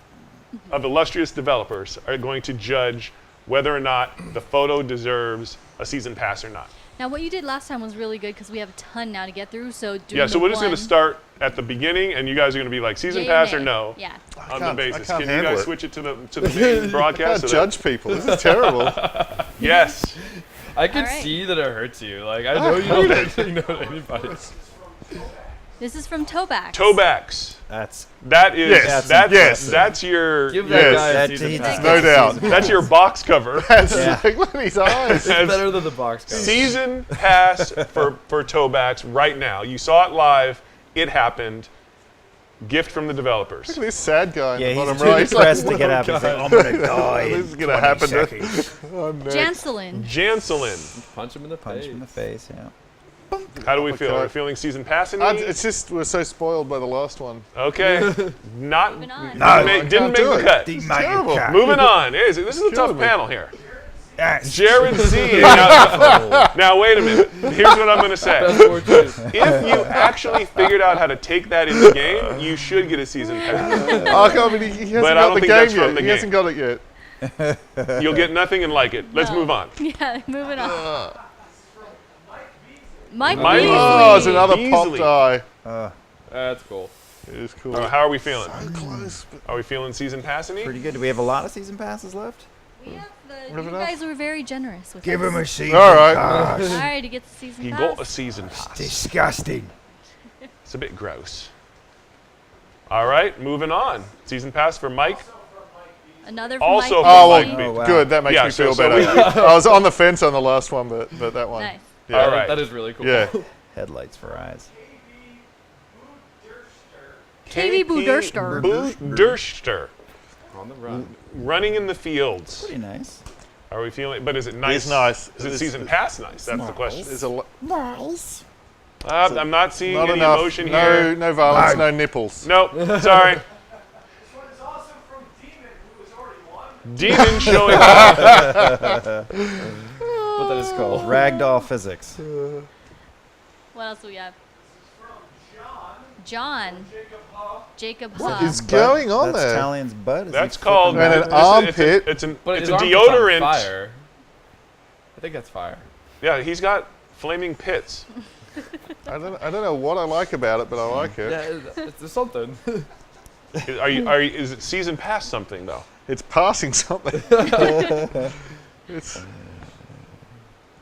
of illustrious developers are going to judge whether or not the photo deserves a season pass or not. Now, what you did last time was really good because we have a ton now to get through. So so we're just going to start at the beginning, and you guys are going to be like season pass or no. Yeah. On the basis. I can't Can you guys handle it. switch it to the main broadcast? I can't judge people. This is terrible. Yes. I can see that it hurts you. Like I know you don't actually know anybody. This is from Tobax. Tobax. That's That's your Give that guy a season pass. No doubt. That's your box cover. Like, look at his eyes. It's better than the box cover. Season pass for Tobax right now. You saw it live. It happened. Gift from the developers. Look at this sad guy in the he's bottom too right. depressed to get up. He's like, I'm gonna die. This is gonna happen. Jancelyn. Jancelyn. Punch him in the face. Punch him in the face. Yeah. How do we feel? Are we feeling season passing? It's just we're so spoiled by the last one. Okay. Not. Moving on. Didn't make the cut. Terrible. Moving on. This is a tough panel here. Yes. Jared C. Now wait a minute. Here's what I'm going to say. If you actually figured out how to take that in the game, you should get a season pass. I mean, he hasn't got the game yet. He hasn't got it yet. You'll get nothing and like it. Let's move on. Yeah, moving on. Mike Beasley. Oh, it's another popped eye. That's cool. It is cool. How are we feeling? So close. Are we feeling season passing? Pretty good. Do we have a lot of season passes left? We have you guys were very generous with Give us. him a season All right. pass. All right, to get the season He pass. got a season pass. Disgusting. It's a bit gross. All right, moving on. Season pass for Mike Another from Also Mike. from Mike B. Oh, wow. Good, that makes Yeah, me feel so better. I was on the fence on the last one, but that one. Nice. Yeah. All right. That is really cool. Yeah. Headlights for eyes. KV Booderster. Booderster. On the run. Running in the fields. Pretty nice. Are we feeling? But is it nice? It's nice. Is it season pass nice? That's the question. There's a Nice. I'm not seeing not any enough. emotion No, here. no violence, no nipples. Nope. Sorry. Demon showing up. What that is called? Ragdoll physics. What else do we have? John. Jacob What Huff. is going on That's there? Talian's butt. Is That's he called And an it's armpit. It's a But his deodorant. armpit's on fire. I think that's fire. Yeah, he's got flaming pits. I don't know what I like about it, but I like it. Yeah, there's something. Is it season pass something though? It's passing something. It's.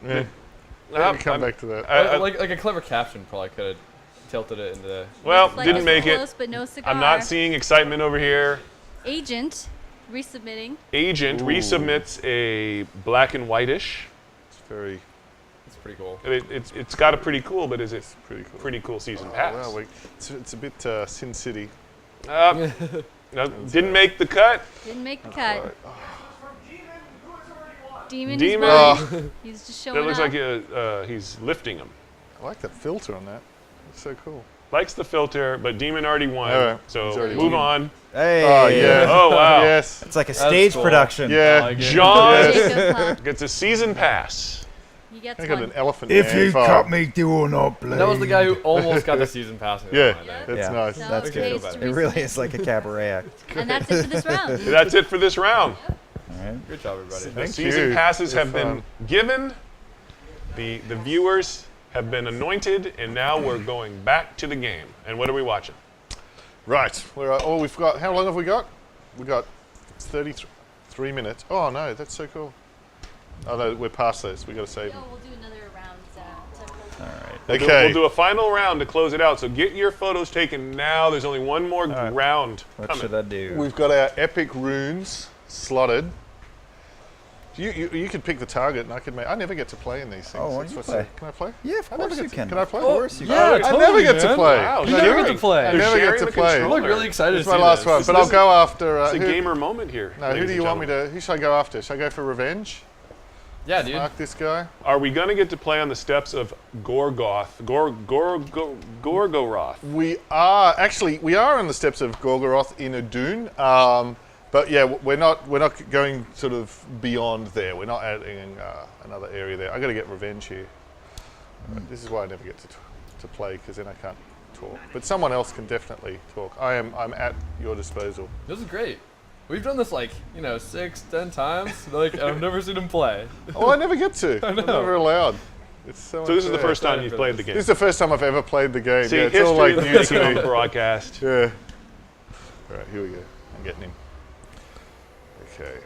Yeah. Maybe come back to that. Like a clever caption probably could have tilted it into. Well, Like didn't it's make close, it. but no cigar. I'm not seeing excitement over here. Agent resubmitting. Agent resubmits a black and whitish. It's very. It's pretty cool. It's got a pretty cool, but is it pretty cool season pass? Well, it's a bit Sin City. No, didn't make the cut. Didn't make the cut. Demon. Demon. Is running. He's just showing That looks up. like he's lifting him. I like that filter on that. It's so cool. Likes the filter, but Demon already won. All right. So He's already move won. on. Hey. Oh yeah. Oh wow. Yes. It's like a stage cool. production. Yeah. like it. John Jacob Huff. gets a season pass. He gets I got one. an elephant. If man you file. cut me, do or not bleed. That was the guy who almost got the season pass. Yeah, Yep. that's Yeah. nice. So That's it good. pays to It really resubmit. is like a cabaret act. And that's it for this round. That's it for this round. All right. Good job, everybody. The Thank season you. passes You're have been given. The viewers have been anointed, and now we're going back to the game. And what are we watching? Right. We've got. How long have we got? We got 33 minutes. Oh no, that's so cool. Oh no, we're past this. We got to save them. No, we'll do another round. All right. Okay. We'll do a final round to close it out. So get your photos taken now. There's only one more round What coming. should I do? We've got our epic runes slotted. You could pick the target, and I could make. I never get to play in these things. Oh, why That's don't you what's play? so- Can I play? Yeah, of I never course get you to- can. Can I play? Of course you Yeah, can. I totally, never get to man. play. Wow, You never get to play. I You're never get sharing to the play. You controller. look really excited It's to my see last this. one, This but I'll is- go after. It's a who, gamer moment here. no, who ladies do and you want me gentlemen. to? Who should I go after? Should I go for revenge? Yeah, dude. Mark this guy. Are we going to get to play on the steps of Gorgoroth? Gorgoroth. We are on the steps of Gorgoroth in a dune. But yeah, we're not going sort of beyond there. We're not adding another area there. I got to get revenge here. This is why I never get to play, because then I can't talk. But someone else can definitely talk. I'm at your disposal. This is great. We've done this 6-10 times. I've never seen him play. Oh, I never get to. I know. I'm never allowed. It's so So this is the unfair. first time you've played the game. This is the first time I've ever played the game. See, yeah, it's history all like of new the to making me. of broadcast. Yeah. All right, here we go. I'm getting him. Okay.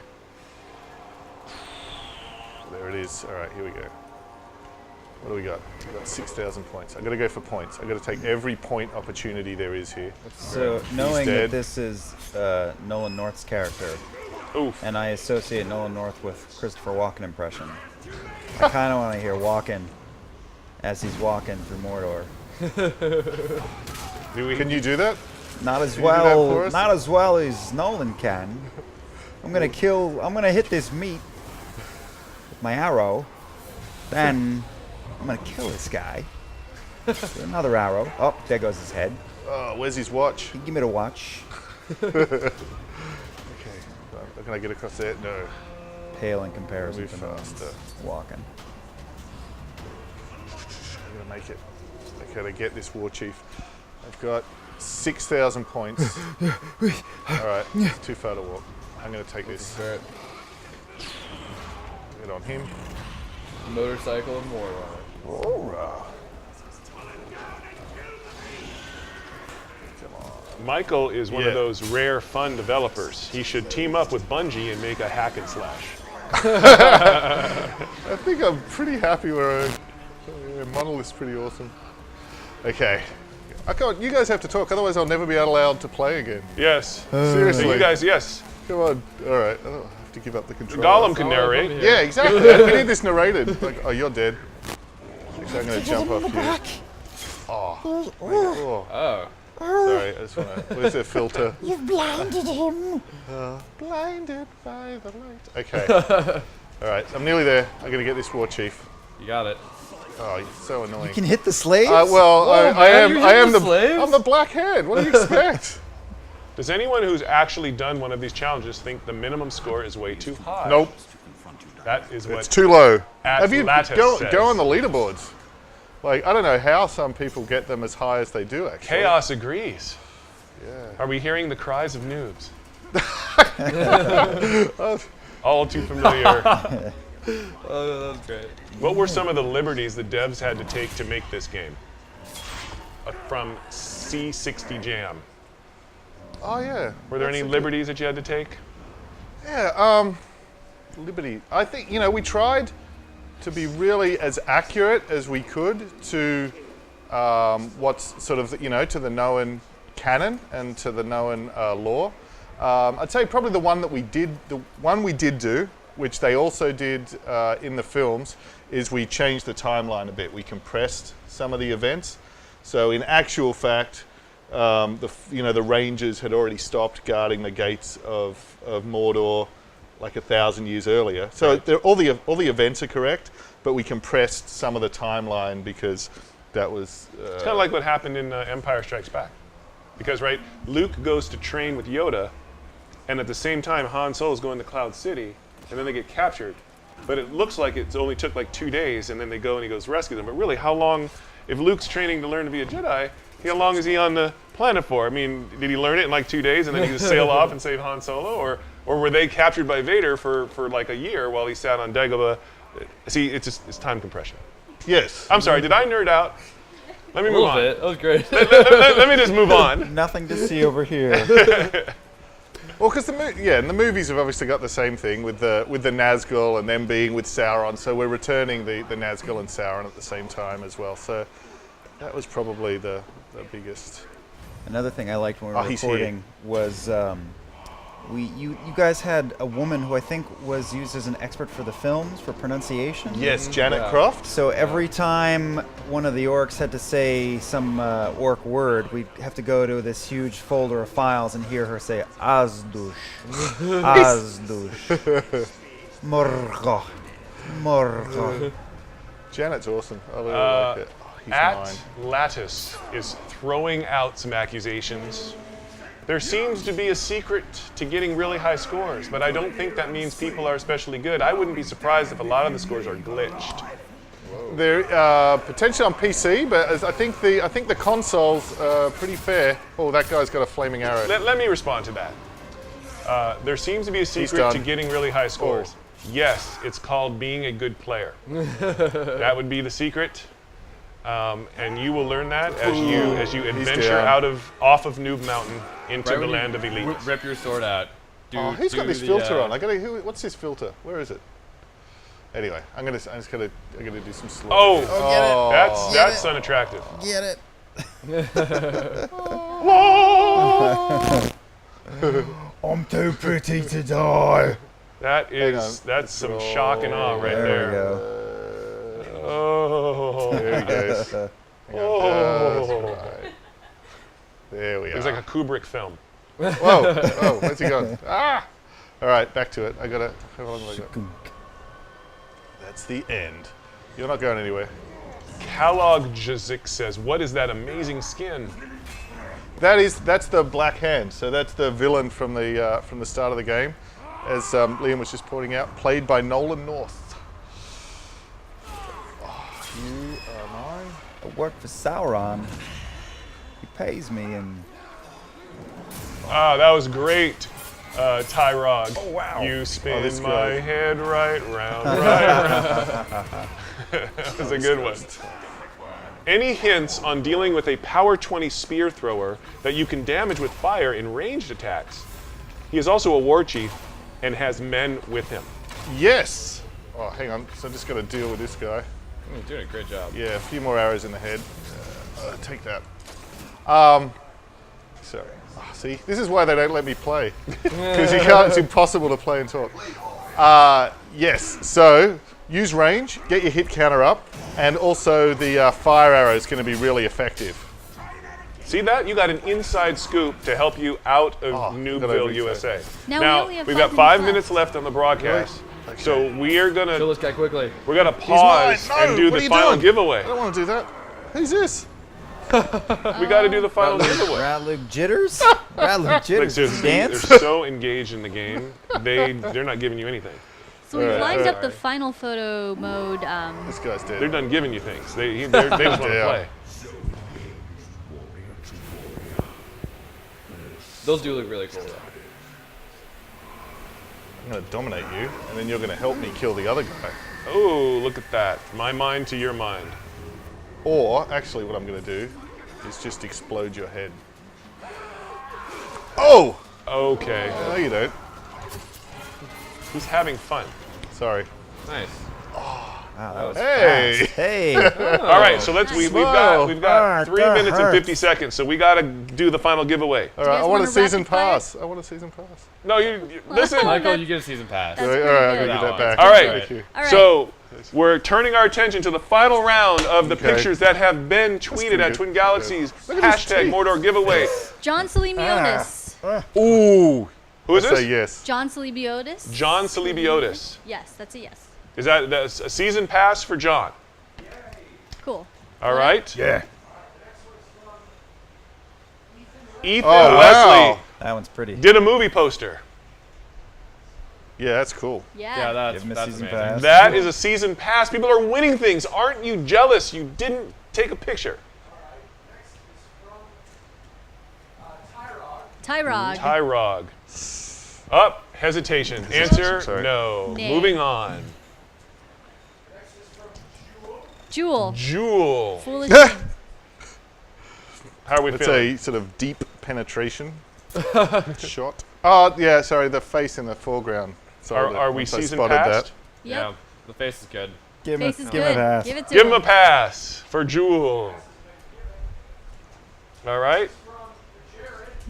There it is. All right, here we go. What do we got? We got 6,000 points. I got to go for points. I got to take every point opportunity there is here. So He's knowing that dead. this is Nolan North's character, Oof. and I associate Nolan North with Christopher Walken impression, I kind of want to hear Walken as he's walking through Mordor. Can you do that? Not as Can you do that for well, us? not as well as Nolan can. I'm gonna hit this meat with my arrow, then I'm gonna kill this guy with another arrow. Oh, there goes his head. Oh, where's his watch? Give me the watch. Okay. Can I get across there? No. Pale in comparison Move to Nolan's faster. walking. I'm gonna make it. Okay, to get this war chief. I've got 6,000 points. All right, it's too far to walk. I'm gonna take this. Get on him. Motorcycle of Mordor. Alright. Michael is one of Yeah. those rare, fun developers. He should team up with Bungie and make a hack and slash. I think I'm pretty happy where Monolith's pretty awesome. Okay. You guys have to talk, otherwise I'll never be allowed to play again. Yes. Seriously. So you guys, yes. Come on. All right. I don't have to give up the control. Gollum can narrate. Yeah, exactly. We need this narrated. Like, oh, you're dead. Actually, I'm going to jump off you. Oh. Oh. Sorry, I just want to. Where's the filter? You've blinded him. Blinded by the light. Okay. All right, I'm nearly there. I'm going to get this war chief. You got it. Oh, you're so annoying. You can hit the slaves? Well, Whoa, I am slaves? I'm the black hand. What do you expect? Does anyone who's actually done one of these challenges think the minimum score is way too high? Nope. That is what It's too low. Have you go on the leaderboards? Like, I don't know how some people get them as high as they do, actually. Chaos agrees. Yeah. Are we hearing the cries of noobs? All too familiar. Oh, that's great. What were some of the liberties the devs had to take to make this game? From C60 Jam. Oh, yeah. Were there any liberties that you had to take? Yeah, liberty. I think, we tried to be really as accurate as we could to what's sort of, to the known canon and to the known lore. I'd say probably the one we did do, which they also did in the films, is we changed the timeline a bit. We compressed some of the events. So in actual fact, the Rangers had already stopped guarding the gates of Mordor like 1,000 years earlier. So all the events are correct, but we compressed some of the timeline because that was... it's kind of like what happened in Empire Strikes Back. Because, right, Luke goes to train with Yoda, and at the same time, Han Solo's going to Cloud City, and then they get captured. But it looks like it only took like 2 days, and then they go and he goes rescue them. But really, how long, if Luke's training to learn to be a Jedi, how long is he on the planet for? I mean, did he learn it in like 2 days and then he just sail off and save Han Solo? Or were they captured by Vader for like a year while he sat on Dagobah? See, it's time compression. Yes. I'm sorry, did I nerd out? Let me move on. Bit. That was great. Let me just move on. Nothing to see over here. Well, because and the movies have obviously got the same thing with the Nazgul and them being with Sauron. So we're returning the Nazgul and Sauron at the same time as well. So that was probably the biggest. Another thing I liked when we were he's recording was you guys had a woman who I think was used as an expert for the films for pronunciation. Yes, Janet Croft. So every time one of the orcs had to say some orc word, we'd have to go to this huge folder of files and hear her say Azdush, Azdush, Morgo, Morgo. Janet's awesome. I really like it. He's mine. Lattice is throwing out some accusations. There seems to be a secret to getting really high scores, but I don't think that means people are especially good. I wouldn't be surprised if a lot of the scores are glitched. They're potentially on PC, but I think the console's pretty fair. Oh, that guy's got a flaming arrow. Let me respond to that. There seems to be a secret to getting really high scores. Yes, it's called being a good player. That would be the secret. And you will learn that as you adventure off of Noob Mountain into the land of elite. Rip your sword out. He's got this filter on. What's his filter? Where is it? Anyway, I'm gonna do some slow. That's unattractive. Get it. I'm too pretty to die. That's some shock and awe right there. We go. Oh, there he goes. Right. There we are. It's like a Kubrick film. Whoa, where's he gone? Ah! All right, back to it. How long have I got? That's the end. You're not going anywhere. Kalog Jazik says, "What is that amazing skin?" That's the Black Hand. So that's the villain from the start of the game, as Liam was just pointing out, played by Nolan North. You are mine. I work for Sauron. He pays me and... That was great, Tyrog. Oh, wow. You spin my head right round, right round. That was a good one. Any hints on dealing with a Power 20 spear thrower that you can damage with fire in ranged attacks? He is also a war chief and has men with him. Yes! Oh, hang on. So I'm just going to deal with this guy. You're doing a great job. Yeah, a few more arrows in the head. Take that. Sorry. See, this is why they don't let me play. Because it's impossible to play and talk. Yes, so use range, get your hit counter up, and also the fire arrow is going to be really effective. See that? You got an inside scoop to help you out of Noobville, USA. Now we've got 5 minutes left on the broadcast. Really? Okay. So we are going Kill to... this guy quickly. We're going to pause and do the final giveaway. I don't want to do that. Who's this? We got to do the final giveaway. Ratluke Jitters? Ratluke Jitters. Like, Dance? they're so engaged in the game, they're not giving you anything. So we've lined up the final photo mode. This guy's dead. They're done giving you things. They just want to play. Those do look really cool, though. I'm going to dominate you, and then you're going to help me kill the other guy. Oh, look at that. My mind to your mind. Or, actually, what I'm going to do is just explode your head. Oh! Okay. No, you don't. He's having fun. Sorry. Nice. Wow, that was Hey! fast. Hey! All right, so we've got 3 minutes and 50 seconds, so we got to do the final giveaway. All right, I want a season pass. No, you listen. Michael, you get a season pass. All right, I'm going to get that back. All right. Thank you. So we're turning our attention to the final round of the pictures that have been tweeted at Twin Galaxies. Hashtag Mordor giveaway. John Salimiotis. Ooh. Who is this? Say yes. John Salibiotis. John Salibiotis. Yes, that's a yes. Is that's a season pass for John? Cool. All right. Yeah. Ethan Wesley. Wow. That one's pretty. Did a movie poster. Yeah, that's cool. Yeah. That's season amazing. pass. That is a season pass. People are winning things. Aren't you jealous? You didn't take a picture. Tyrog. Tyrog. Up. Hesitation. Answer, Sorry. no. Nay. Moving on. Jewel. Jewel. Foolish thing. How are we It's feeling? a sort of deep penetration shot. Oh, yeah, sorry, the face in the foreground. Sorry, Are we once I season spotted passed? that. Yep. Yeah, the face is good. Give him Face is a good. pass. Give it to Give him. him a pass for Jewel. All right.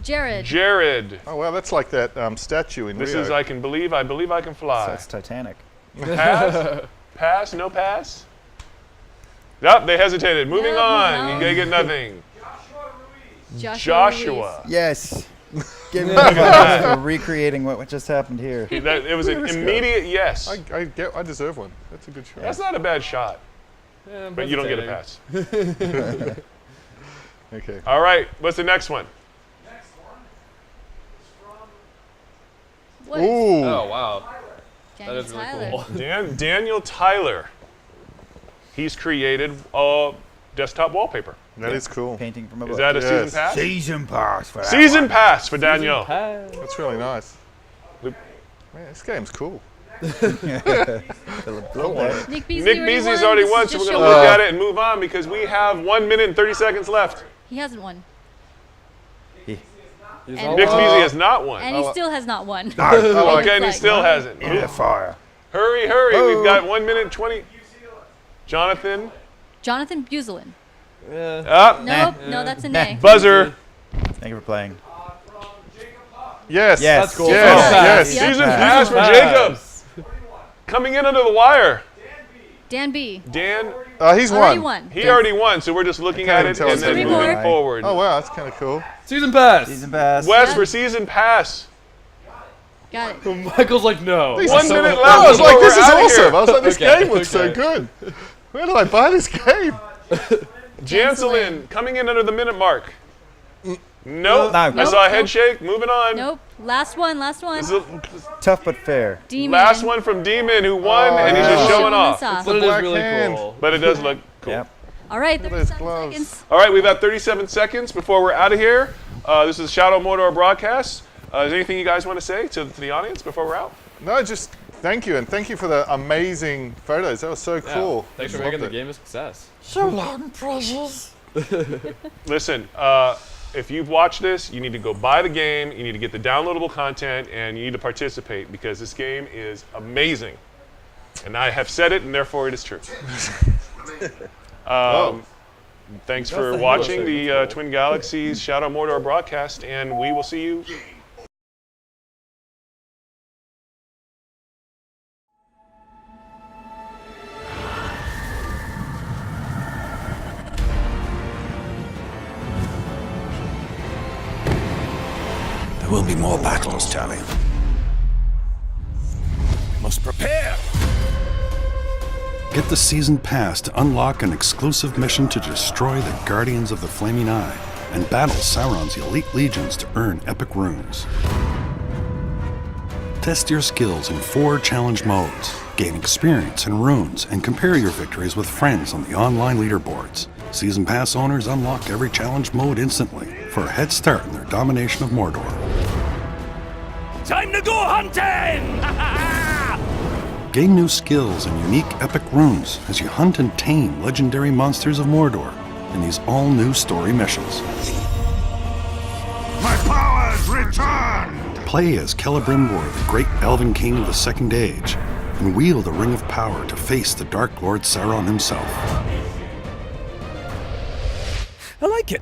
Jared. Jared. Oh, wow, that's like that statue in This Rio. is I can believe I can fly. So that's Titanic. Pass? Pass? No pass? Yep, they hesitated. Moving Yeah, on. no. You gotta get nothing. Joshua. Yes. Give me a pass for recreating what just happened here. It was an immediate yes. I deserve one. That's a good shot. That's not a bad shot. Yeah, But you don't get a pass. Okay. All right, what's the next one? What? Ooh. Oh, wow. Daniel That is really Tyler. cool. Daniel Tyler. He's created desktop wallpaper. That is cool. Painting from a Is book. that a season Yes. pass? Season pass for that Season one. pass for Daniel. That's really nice. Man, this game's cool. Nick Nick Beasley Nick Beasley's already won, so we're going to look at it and move on because we have 1 minute and 30 seconds left. He hasn't won. He's And- all Nick up. Beasley has not won. And he still has not won. Okay, and he still hasn't. In the fire. Hurry. We've got 1 minute and 20. Jonathan. Jonathan Buselin. Up. Nope. No, that's a nay. Buzzer. Thank you for playing. Yes. Yes. That's cool. Yes. Yep. Season Pass. pass for Jacob. Coming in under the wire. Dan B. Dan, He's Already won. won. he already won, so we're just looking I at can't it tell and us then Three moving more. forward. Oh, wow, that's kind of cool. Season pass. Season pass. Wes Yeah. for season pass. Got it. Michael's like, no. These 1 are so minute much- left. I was like, before this we're is outta here. awesome. I was like, this Okay, game looks so okay. good. Where do I buy this game? Janselin coming in under the minute mark. Nope. No. I saw a head Nope. shake. Moving on. Nope. Last one. Last one. This is Tough but fair. the Demon. last one from Demon who won, and he's just yeah. showing off. This But it is black really hand. cool. But it does look cool. Yep. All right. Look at those 37 gloves. seconds. All right, we've got 37 seconds before we're out of here. This is Shadow Mordor broadcast. Is there anything you guys want to say to the audience before we're out? No, just thank you, and thank you for the amazing photos. That was so Yeah. cool. Thanks for Just making the loved it. game a success. So long, precious. Listen, if you've watched this, you need to go buy the game, you need to get the downloadable content, and you need to participate because this game is amazing. And I have said it, and therefore it is true. Thanks for watching the Twin Galaxies Shadow of Mordor broadcast, and we will see you. There will be more battles, Tally. Must prepare. Get the season pass to unlock an exclusive mission to destroy the Guardians of the Flaming Eye and battle Sauron's elite legions to earn epic runes. Test your skills in 4 challenge modes, gain experience and runes, and compare your victories with friends on the online leaderboards. Season pass owners unlock every challenge mode instantly for a head start in their domination of Mordor. Time to go hunting! Gain new skills and unique epic runes as you hunt and tame legendary monsters of Mordor in these all-new story missions. My powers return! Play as Celebrimbor, the great elven king of the Second Age, and wield the Ring of Power to face the Dark Lord Sauron himself. I like it.